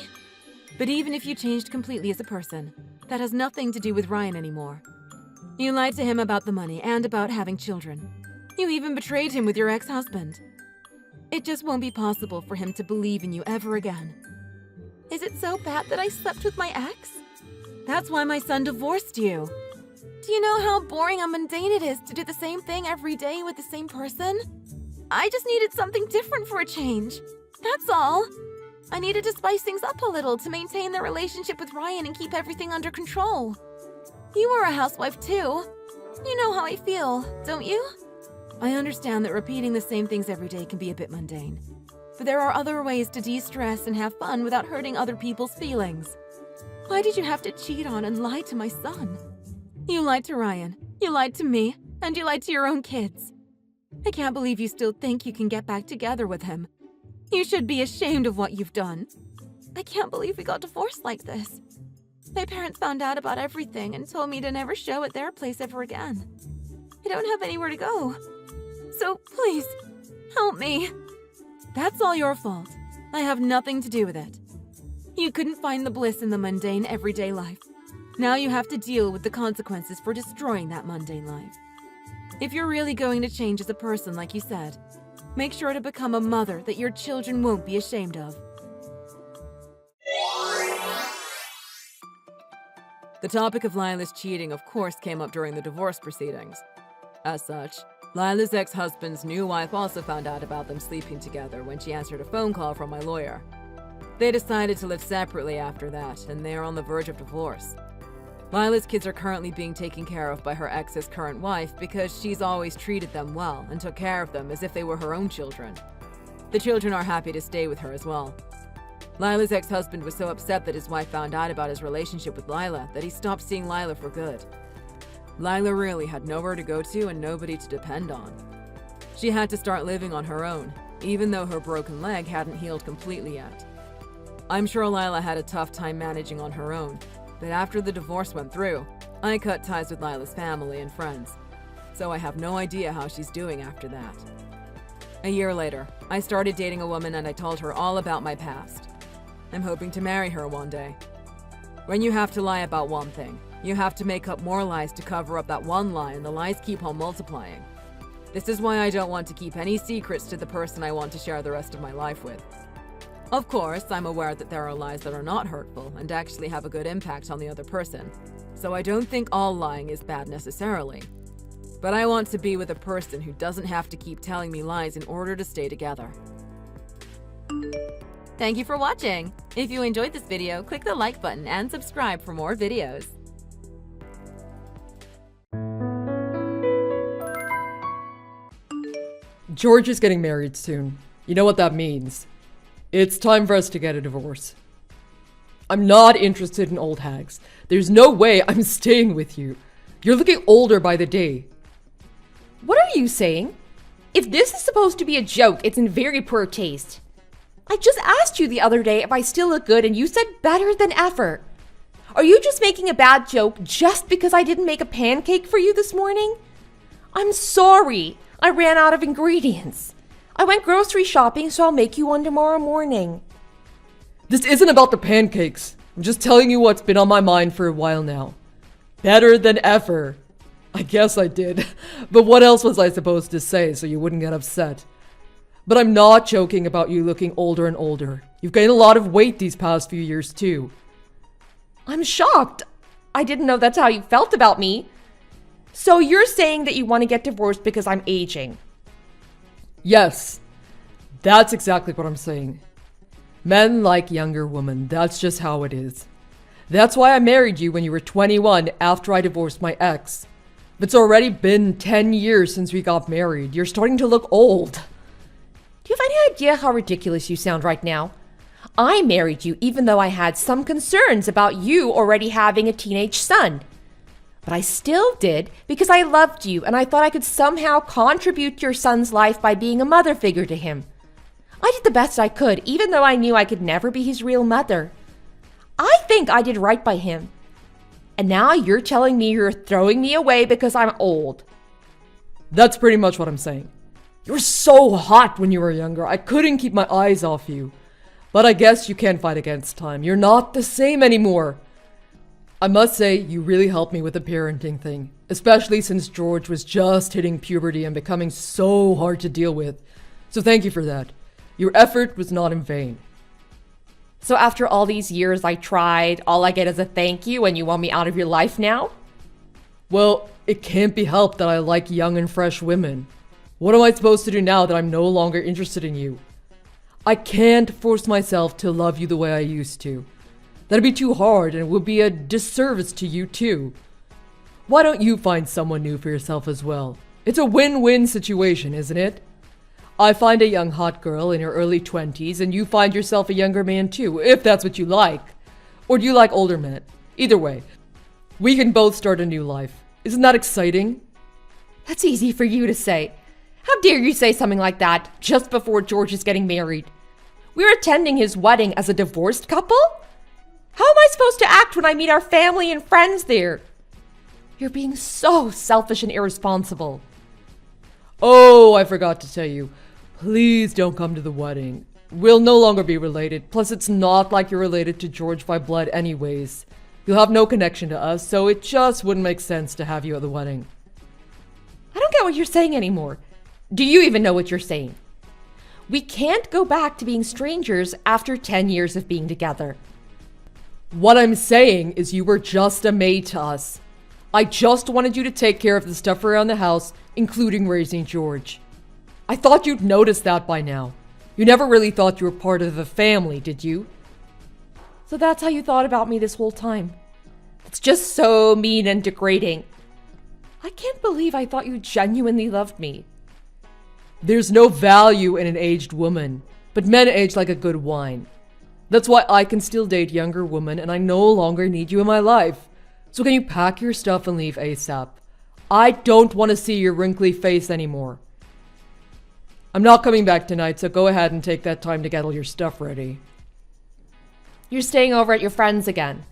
But even if you changed completely as a person, that has nothing to do with Ryan anymore. You lied to him about the money and about having children. You even betrayed him with your ex-husband. It just won't be possible for him to believe in you ever again. Is it so bad that I slept with my ex? That's why my son divorced you. Do you know how boring and mundane it is to do the same thing every day with the same person? I just needed something different for a change. That's all. I needed to spice things up a little to maintain the relationship with Ryan and keep everything under control. You were a housewife too. You know how I feel, don't you? I understand that repeating the same things every day can be a bit mundane. But there are other ways to de-stress and have fun without hurting other people's feelings. Why did you have to cheat on and lie to my son? You lied to Ryan, you lied to me, and you lied to your own kids. I can't believe you still think you can get back together with him. You should be ashamed of what you've done. I can't believe we got divorced like this. My parents found out about everything and told me to never show at their place ever again. I don't have anywhere to go. So please, help me. That's all your fault. I have nothing to do with it. You couldn't find the bliss in the mundane everyday life. Now you have to deal with the consequences for destroying that mundane life. If you're really going to change as a person like you said, make sure to become a mother that your children won't be ashamed of. The topic of Lila's cheating of course came up during the divorce proceedings. As such, Lila's ex-husband's new wife also found out about them sleeping together when she answered a phone call from my lawyer. They decided to live separately after that, and they are on the verge of divorce. Lila's kids are currently being taken care of by her ex's current wife because she's always treated them well and took care of them as if they were her own children. The children are happy to stay with her as well. Lila's ex-husband was so upset that his wife found out about his relationship with Lila that he stopped seeing Lila for good. Lila really had nowhere to go to and nobody to depend on. She had to start living on her own, even though her broken leg hadn't healed completely yet. I'm sure Lila had a tough time managing on her own, but after the divorce went through, I cut ties with Lila's family and friends, so I have no idea how she's doing after that. A year later, I started dating a woman and I told her all about my past. I'm hoping to marry her one day. When you have to lie about one thing, you have to make up more lies to cover up that one lie, and the lies keep on multiplying. This is why I don't want to keep any secrets to the person I want to share the rest of my life with. Of course, I'm aware that there are lies that are not hurtful and actually have a good impact on the other person, so I don't think all lying is bad necessarily. But I want to be with a person who doesn't have to keep telling me lies in order to stay together. Thank you for watching. If you enjoyed this video, click the like button and subscribe for more videos. George is getting married soon. You know what that means. It's time for us to get a divorce. I'm not interested in old hags. There's no way I'm staying with you. You're looking older by the day. What are you saying? If this is supposed to be a joke, it's in very poor taste. I just asked you the other day if I still look good and you said better than ever. Are you just making a bad joke just because I didn't make a pancake for you this morning? I'm sorry. I ran out of ingredients. I went grocery shopping, so I'll make you one tomorrow morning. This isn't about the pancakes. I'm just telling you what's been on my mind for a while now. Better than ever. I guess I did. But what else was I supposed to say so you wouldn't get upset? But I'm not joking about you looking older and older. You've gained a lot of weight these past few years too. I'm shocked. I didn't know that's how you felt about me. So you're saying that you want to get divorced because I'm aging? Yes, that's exactly what I'm saying. Men like younger women, that's just how it is. That's why I married you when you were 21 after I divorced my ex. It's already been 10 years since we got married. You're starting to look old. Do you have any idea how ridiculous you sound right now? I married you even though I had some concerns about you already having a teenage son. But I still did because I loved you and I thought I could somehow contribute to your son's life by being a mother figure to him. I did the best I could, even though I knew I could never be his real mother. I think I did right by him. And now you're telling me you're throwing me away because I'm old. That's pretty much what I'm saying. You were so hot when you were younger, I couldn't keep my eyes off you. But I guess you can't fight against time. You're not the same anymore. I must say, you really helped me with the parenting thing, especially since George was just hitting puberty and becoming so hard to deal with. So thank you for that. Your effort was not in vain. So after all these years I tried, all I get is a thank you and you want me out of your life now? Well, it can't be helped that I like young and fresh women. What am I supposed to do now that I'm no longer interested in you? I can't force myself to love you the way I used to. That'd be too hard and it would be a disservice to you too. Why don't you find someone new for yourself as well? It's a win-win situation, isn't it? I find a young hot girl in her early 20s and you find yourself a younger man too, if that's what you like. Or do you like older men? Either way, we can both start a new life. Isn't that exciting? That's easy for you to say. How dare you say something like that just before George is getting married? We're attending his wedding as a divorced couple? How am I supposed to act when I meet our family and friends there? You're being so selfish and irresponsible. Oh, I forgot to tell you. Please don't come to the wedding. We'll no longer be related. Plus, it's not like you're related to George by blood anyways. You'll have no connection to us, so it just wouldn't make sense to have you at the wedding. I don't get what you're saying anymore. Do you even know what you're saying? We can't go back to being strangers after 10 years of being together. What I'm saying is you were just a maid to us. I just wanted you to take care of the stuff around the house, including raising George. I thought you'd noticed that by now. You never really thought you were part of the family, did you? So that's how you thought about me this whole time. It's just so mean and degrading. I can't believe I thought you genuinely loved me. There's no value in an aged woman, but men age like a good wine. That's why I can still date younger women and I no longer need you in my life. So can you pack your stuff and leave ASAP? I don't want to see your wrinkly face anymore. I'm not coming back tonight, so go ahead and take that time to get all your stuff ready. You're staying over at your friend's again.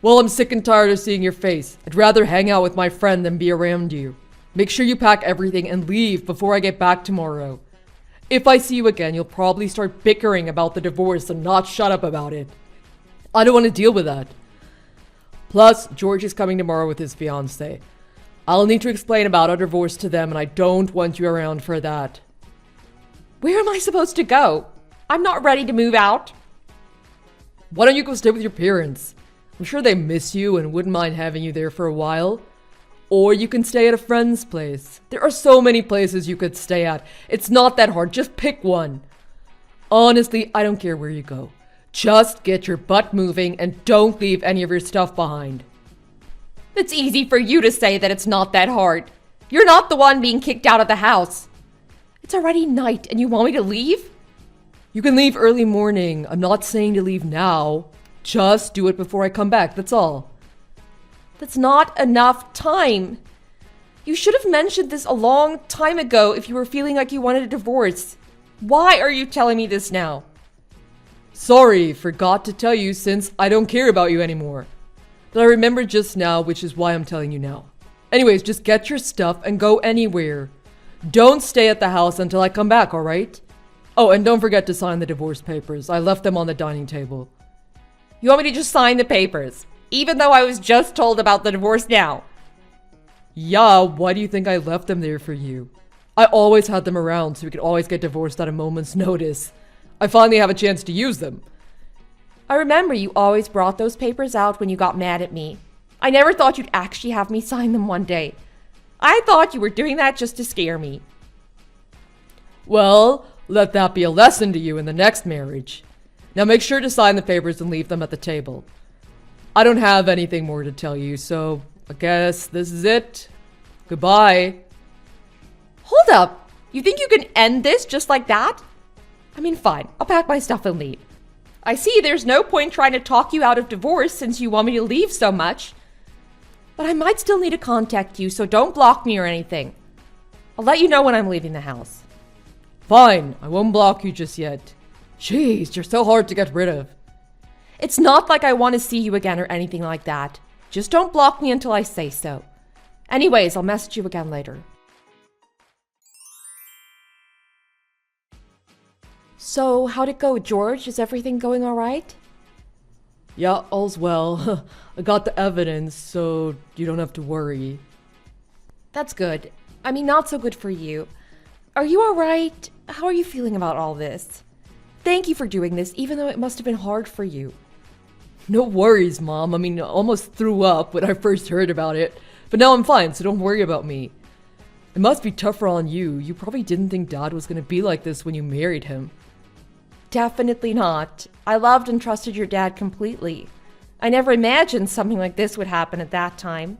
Well, I'm sick and tired of seeing your face. I'd rather hang out with my friend than be around you. Make sure you pack everything and leave before I get back tomorrow. If I see you again, you'll probably start bickering about the divorce and not shut up about it. I don't want to deal with that. Plus, George is coming tomorrow with his fiancée. I'll need to explain about our divorce to them and I don't want you around for that. Where am I supposed to go? I'm not ready to move out. Why don't you go stay with your parents? I'm sure they miss you and wouldn't mind having you there for a while. Or you can stay at a friend's place. There are so many places you could stay at. It's not that hard. Just pick one. Honestly, I don't care where you go. Just get your butt moving and don't leave any of your stuff behind. It's easy for you to say that it's not that hard. You're not the one being kicked out of the house. It's already night and you want me to leave? You can leave early morning. I'm not saying to leave now. Just do it before I come back, that's all. That's not enough time. You should have mentioned this a long time ago if you were feeling like you wanted a divorce. Why are you telling me this now? Sorry, forgot to tell you since I don't care about you anymore. But I remembered just now, which is why I'm telling you now. Anyways, just get your stuff and go anywhere. Don't stay at the house until I come back, alright? Oh, and don't forget to sign the divorce papers. I left them on the dining table. You want me to just sign the papers, even though I was just told about the divorce now? Yeah, why do you think I left them there for you? I always had them around so we could always get divorced at a moment's notice. I finally have a chance to use them. I remember you always brought those papers out when you got mad at me. I never thought you'd actually have me sign them one day. I thought you were doing that just to scare me. Well, let that be a lesson to you in the next marriage. Now make sure to sign the papers and leave them at the table. I don't have anything more to tell you, so I guess this is it. Goodbye. Hold up! You think you can end this just like that? I mean, fine. I'll pack my stuff and leave. I see there's no point trying to talk you out of divorce since you want me to leave so much. But I might still need to contact you, so don't block me or anything. I'll let you know when I'm leaving the house. Fine, I won't block you just yet. Jeez, you're so hard to get rid of. It's not like I want to see you again or anything like that. Just don't block me until I say so. Anyways, I'll message you again later. So, how'd it go, George? Is everything going all right? Yeah, all's well. I got the evidence, so you don't have to worry. That's good. I mean, not so good for you. Are you all right? How are you feeling about all this? Thank you for doing this, even though it must have been hard for you. No worries, Mom. I mean, I almost threw up when I first heard about it. But now I'm fine, so don't worry about me. It must be tougher on you. You probably didn't think Dad was gonna be like this when you married him. Definitely not. I loved and trusted your dad completely. I never imagined something like this would happen at that time.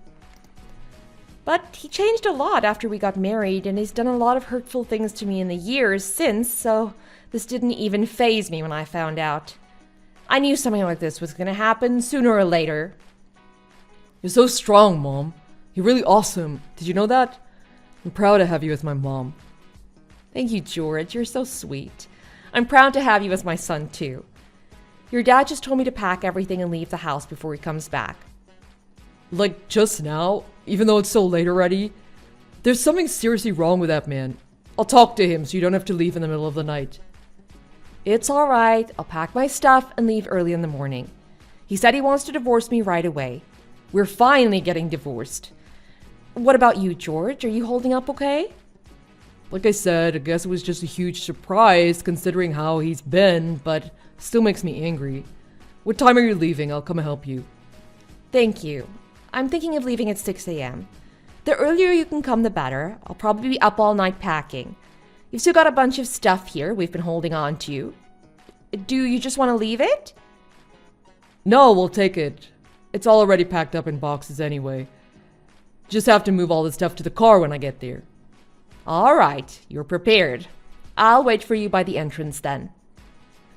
But he changed a lot after we got married, and he's done a lot of hurtful things to me in the years since, so this didn't even faze me when I found out. I knew something like this was gonna happen sooner or later. You're so strong, Mom. You're really awesome. Did you know that? I'm proud to have you as my mom. Thank you, George. You're so sweet. I'm proud to have you as my son, too. Your dad just told me to pack everything and leave the house before he comes back. Like, just now? Even though it's so late already? There's something seriously wrong with that man. I'll talk to him so you don't have to leave in the middle of the night. It's all right. I'll pack my stuff and leave early in the morning. He said he wants to divorce me right away. We're finally getting divorced. What about you, George? Are you holding up okay? Like I said, I guess it was just a huge surprise considering how he's been, but still makes me angry. What time are you leaving? I'll come and help you. Thank you. I'm thinking of leaving at 6 a.m. The earlier you can come, the better. I'll probably be up all night packing. You've still got a bunch of stuff here we've been holding on to. Do you just want to leave it? No, we'll take it. It's all already packed up in boxes anyway. Just have to move all the stuff to the car when I get there. All right, you're prepared. I'll wait for you by the entrance then.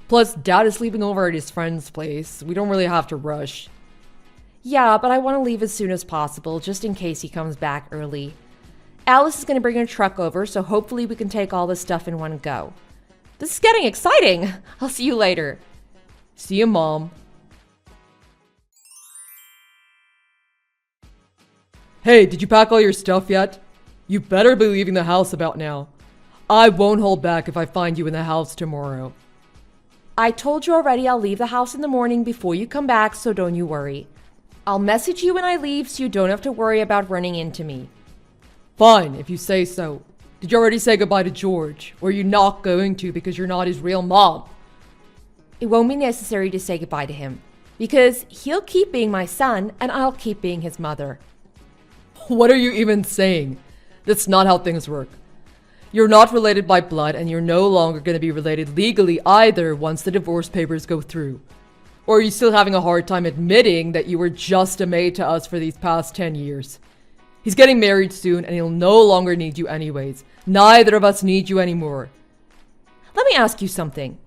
Plus, Dad is sleeping over at his friend's place. We don't really have to rush. Yeah, but I want to leave as soon as possible, just in case he comes back early. Alice is going to bring her truck over, so hopefully we can take all this stuff in one go. This is getting exciting! I'll see you later. See you, Mom. Hey, did you pack all your stuff yet? You better be leaving the house about now. I won't hold back if I find you in the house tomorrow. I told you already I'll leave the house in the morning before you come back, so don't you worry. I'll message you when I leave so you don't have to worry about running into me. Fine, if you say so. Did you already say goodbye to George? Or are you not going to because you're not his real mom? It won't be necessary to say goodbye to him, because he'll keep being my son and I'll keep being his mother. What are you even saying? That's not how things work. You're not related by blood, and you're no longer going to be related legally either once the divorce papers go through. Or are you still having a hard time admitting that you were just a maid to us for these past 10 years? He's getting married soon, and he'll no longer need you anyways. Neither of us need you anymore. Let me ask you something.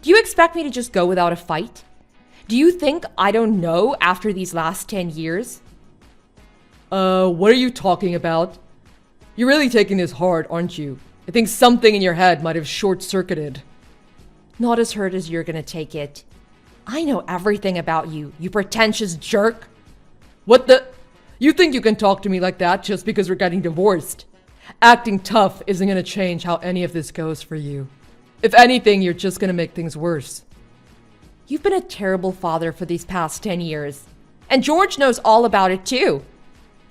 Do you expect me to just go without a fight? Do you think I don't know after these last 10 years? What are you talking about? You're really taking this hard, aren't you? I think something in your head might have short-circuited. Not as hurt as you're gonna take it. I know everything about you, you pretentious jerk. What the? You think you can talk to me like that just because we're getting divorced? Acting tough isn't gonna change how any of this goes for you. If anything, you're just gonna make things worse. You've been a terrible father for these past 10 years. And George knows all about it too.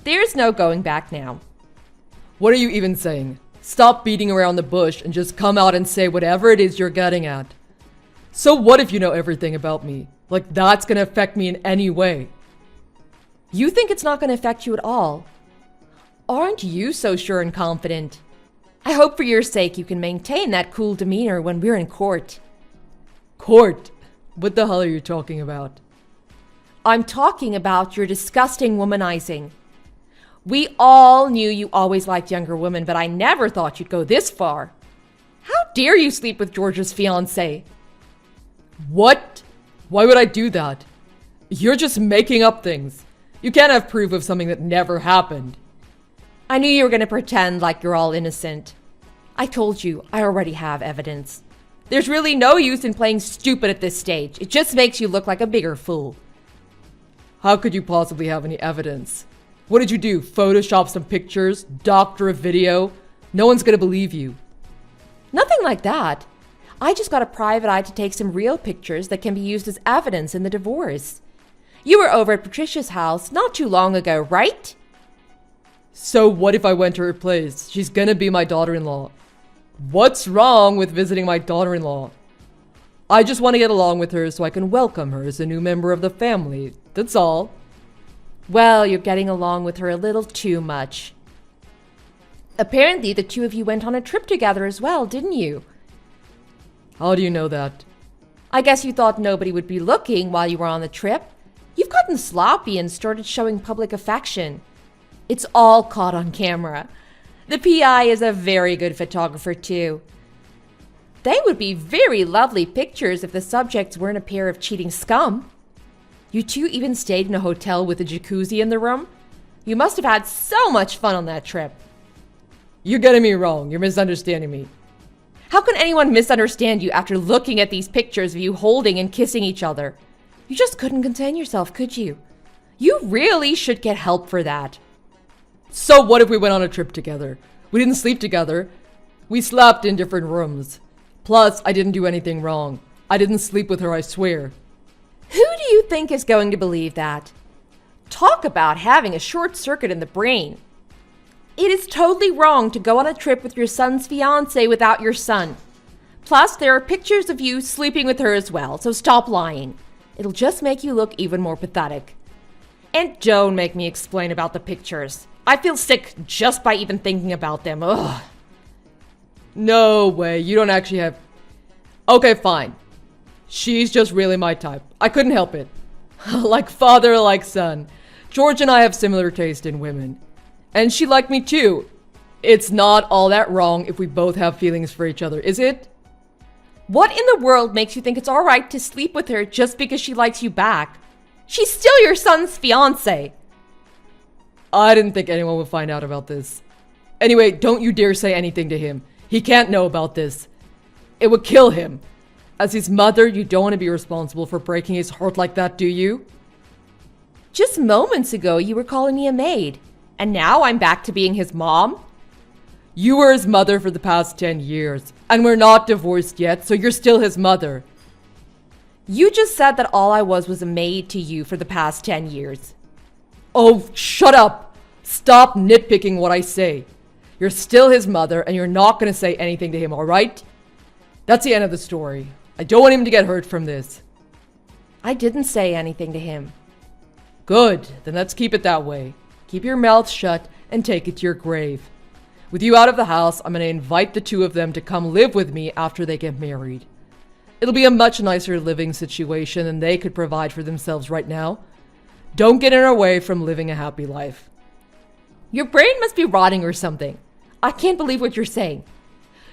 There's no going back now. What are you even saying? Stop beating around the bush and just come out and say whatever it is you're getting at. So what if you know everything about me? Like that's gonna affect me in any way? You think it's not going to affect you at all? Aren't you so sure and confident? I hope for your sake you can maintain that cool demeanor when we're in court. Court? What the hell are you talking about? I'm talking about your disgusting womanizing. We all knew you always liked younger women, but I never thought you'd go this far. How dare you sleep with George's fiancée? What? Why would I do that? You're just making up things. You can't have proof of something that never happened. I knew you were going to pretend like you're all innocent. I told you, I already have evidence. There's really no use in playing stupid at this stage. It just makes you look like a bigger fool. How could you possibly have any evidence? What did you do? Photoshop some pictures? Doctor a video? No one's gonna believe you. Nothing like that. I just got a private eye to take some real pictures that can be used as evidence in the divorce. You were over at Patricia's house not too long ago, right? So what if I went to her place? She's gonna be my daughter-in-law. What's wrong with visiting my daughter-in-law? I just want to get along with her so I can welcome her as a new member of the family. That's all. Well, you're getting along with her a little too much. Apparently, the two of you went on a trip together as well, didn't you? How do you know that? I guess you thought nobody would be looking while you were on the trip. You've gotten sloppy and started showing public affection. It's all caught on camera. The PI is a very good photographer, too. They would be very lovely pictures if the subjects weren't a pair of cheating scum. You two even stayed in a hotel with a jacuzzi in the room. You must have had so much fun on that trip. You're getting me wrong. You're misunderstanding me. How can anyone misunderstand you after looking at these pictures of you holding and kissing each other? You just couldn't contain yourself, could you? You really should get help for that. So what if we went on a trip together? We didn't sleep together. We slept in different rooms. Plus, I didn't do anything wrong. I didn't sleep with her, I swear. Who do you think is going to believe that? Talk about having a short circuit in the brain. It is totally wrong to go on a trip with your son's fiancée without your son. Plus, there are pictures of you sleeping with her as well, so stop lying. It'll just make you look even more pathetic. And don't make me explain about the pictures. I feel sick just by even thinking about them. Ugh. No way, you don't actually have... Okay, fine. She's just really my type. I couldn't help it. Like father, like son. George and I have similar taste in women. And she liked me too. It's not all that wrong if we both have feelings for each other, is it? What in the world makes you think it's alright to sleep with her just because she likes you back? She's still your son's fiancée. I didn't think anyone would find out about this. Anyway, don't you dare say anything to him. He can't know about this. It would kill him. As his mother, you don't want to be responsible for breaking his heart like that, do you? Just moments ago, you were calling me a maid. And now I'm back to being his mom? You were his mother for the past 10 years. And we're not divorced yet, so you're still his mother. You just said that all I was a maid to you for the past 10 years. Oh, shut up! Stop nitpicking what I say. You're still his mother, and you're not going to say anything to him, alright? That's the end of the story. I don't want him to get hurt from this. I didn't say anything to him. Good, then let's keep it that way. Keep your mouth shut and take it to your grave. With you out of the house, I'm going to invite the two of them to come live with me after they get married. It'll be a much nicer living situation than they could provide for themselves right now. Don't get in our way from living a happy life. Your brain must be rotting or something. I can't believe what you're saying.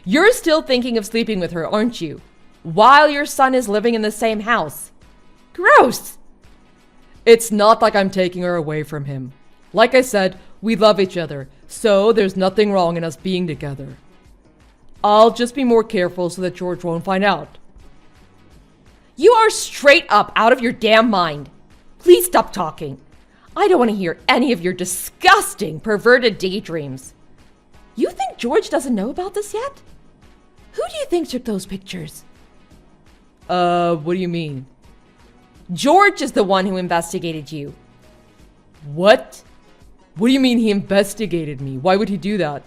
You're still thinking of sleeping with her, aren't you? While your son is living in the same house. Gross! It's not like I'm taking her away from him. Like I said, we love each other, so there's nothing wrong in us being together. I'll just be more careful so that George won't find out. You are straight up out of your damn mind. Please stop talking. I don't want to hear any of your disgusting, perverted daydreams. You think George doesn't know about this yet? Who do you think took those pictures? What do you mean? George is the one who investigated you. What? What do you mean he investigated me? Why would he do that?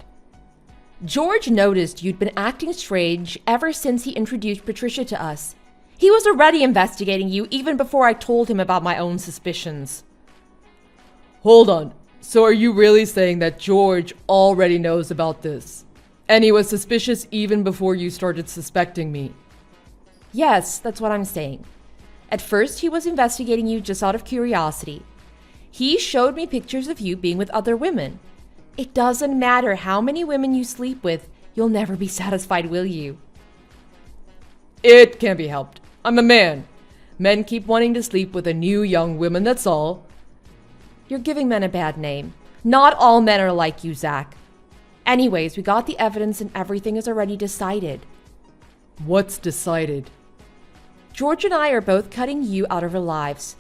George noticed you'd been acting strange ever since he introduced Patricia to us. He was already investigating you even before I told him about my own suspicions. Hold on. So are you really saying that George already knows about this? And he was suspicious even before you started suspecting me? Yes, that's what I'm saying. At first, he was investigating you just out of curiosity. He showed me pictures of you being with other women. It doesn't matter how many women you sleep with, you'll never be satisfied, will you? It can't be helped. I'm a man. Men keep wanting to sleep with a new young woman, that's all. You're giving men a bad name. Not all men are like you, Zach. Anyways, we got the evidence and everything is already decided. What's decided? George and I are both cutting you out of our lives.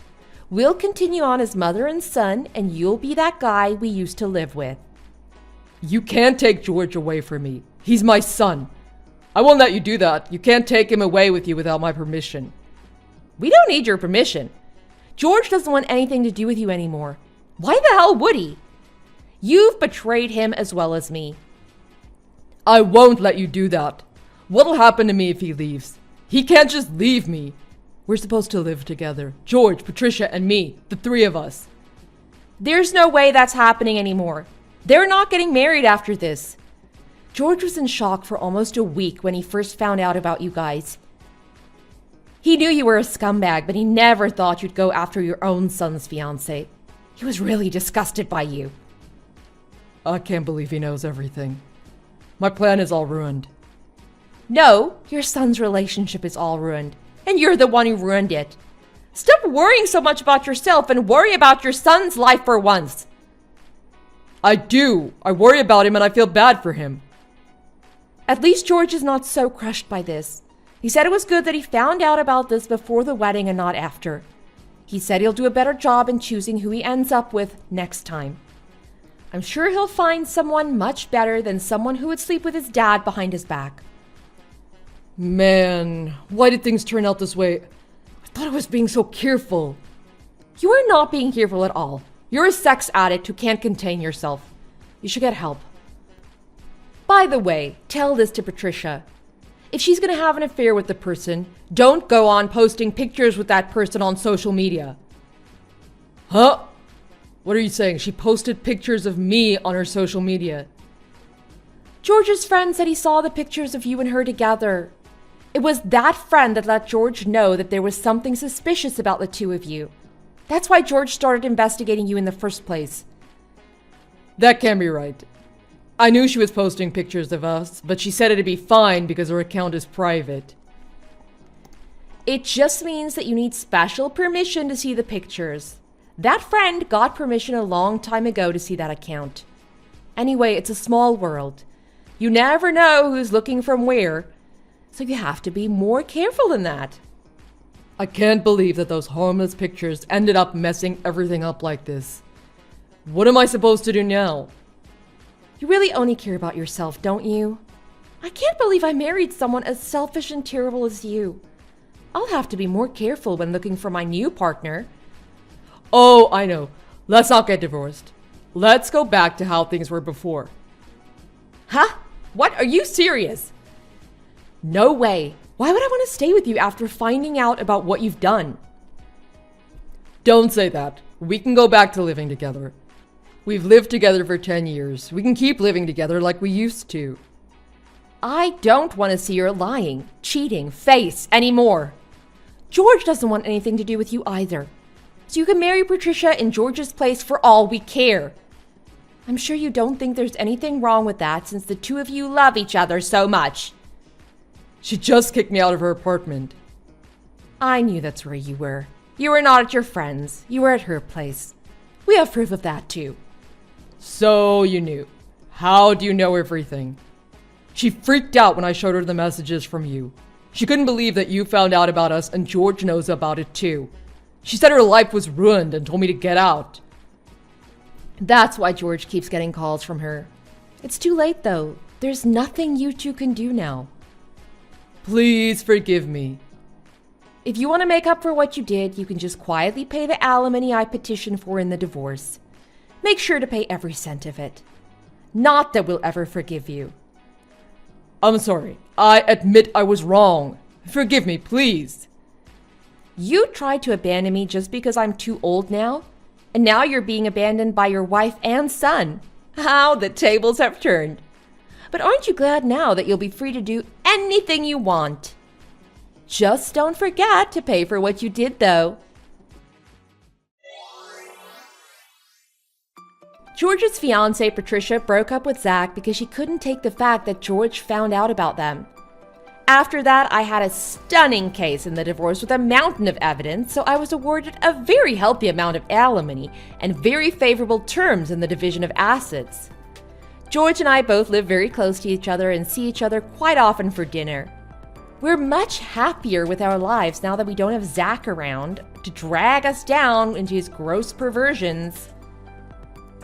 We'll continue on as mother and son, and you'll be that guy we used to live with. You can't take George away from me. He's my son. I won't let you do that. You can't take him away with you without my permission. We don't need your permission. George doesn't want anything to do with you anymore. Why the hell would he? You've betrayed him as well as me. I won't let you do that. What'll happen to me if he leaves? He can't just leave me. We're supposed to live together. George, Patricia, and me. The three of us. There's no way that's happening anymore. They're not getting married after this. George was in shock for almost a week when he first found out about you guys. He knew you were a scumbag, but he never thought you'd go after your own son's fiancée. He was really disgusted by you. I can't believe he knows everything. My plan is all ruined. No, your son's relationship is all ruined, and you're the one who ruined it. Stop worrying so much about yourself and worry about your son's life for once. I do. I worry about him and I feel bad for him. At least George is not so crushed by this. He said it was good that he found out about this before the wedding and not after. He said he'll do a better job in choosing who he ends up with next time. I'm sure he'll find someone much better than someone who would sleep with his dad behind his back. Man, why did things turn out this way? I thought I was being so careful. You are not being careful at all. You're a sex addict who can't contain yourself. You should get help. By the way, tell this to Patricia. If she's gonna have an affair with the person, don't go on posting pictures with that person on social media. Huh? What are you saying? She posted pictures of me on her social media. George's friend said he saw the pictures of you and her together. It was that friend that let George know that there was something suspicious about the two of you. That's why George started investigating you in the first place. That can't be right. I knew she was posting pictures of us, but she said it'd be fine because her account is private. It just means that you need special permission to see the pictures. That friend got permission a long time ago to see that account. Anyway, it's a small world. You never know who's looking from where, so you have to be more careful than that. I can't believe that those harmless pictures ended up messing everything up like this. What am I supposed to do now? You really only care about yourself, don't you? I can't believe I married someone as selfish and terrible as you. I'll have to be more careful when looking for my new partner. Oh, I know. Let's not get divorced. Let's go back to how things were before. Huh? What? Are you serious? No way. Why would I want to stay with you after finding out about what you've done? Don't say that. We can go back to living together. We've lived together for 10 years. We can keep living together like we used to. I don't want to see your lying, cheating face anymore. George doesn't want anything to do with you either. So you can marry Patricia in George's place for all we care. I'm sure you don't think there's anything wrong with that since the two of you love each other so much. She just kicked me out of her apartment. I knew that's where you were. You were not at your friend's. You were at her place. We have proof of that too. So you knew. How do you know everything? She freaked out when I showed her the messages from you. She couldn't believe that you found out about us and George knows about it too. She said her life was ruined and told me to get out. That's why George keeps getting calls from her. It's too late though. There's nothing you two can do now. Please forgive me. If you want to make up for what you did, you can just quietly pay the alimony I petitioned for in the divorce. Make sure to pay every cent of it. Not that we'll ever forgive you. I'm sorry. I admit I was wrong. Forgive me, please. You tried to abandon me just because I'm too old now, and now you're being abandoned by your wife and son. How the tables have turned. But aren't you glad now that you'll be free to do anything you want? Just don't forget to pay for what you did, though. George's fiancée, Patricia, broke up with Zach because she couldn't take the fact that George found out about them. After that, I had a stunning case in the divorce with a mountain of evidence, so I was awarded a very healthy amount of alimony and very favorable terms in the division of assets. George and I both live very close to each other and see each other quite often for dinner. We're much happier with our lives now that we don't have Zach around to drag us down into his gross perversions.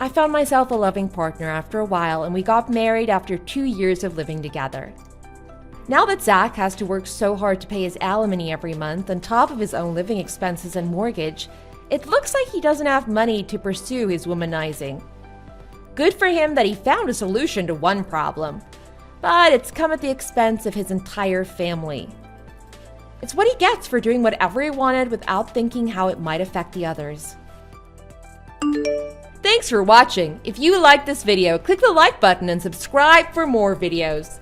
I found myself a loving partner after a while, and we got married after 2 years of living together. Now that Zach has to work so hard to pay his alimony every month on top of his own living expenses and mortgage, it looks like he doesn't have money to pursue his womanizing. Good for him that he found a solution to one problem, but it's come at the expense of his entire family. It's what he gets for doing whatever he wanted without thinking how it might affect the others. Thanks for watching. If you liked this video, click the like button and subscribe for more videos.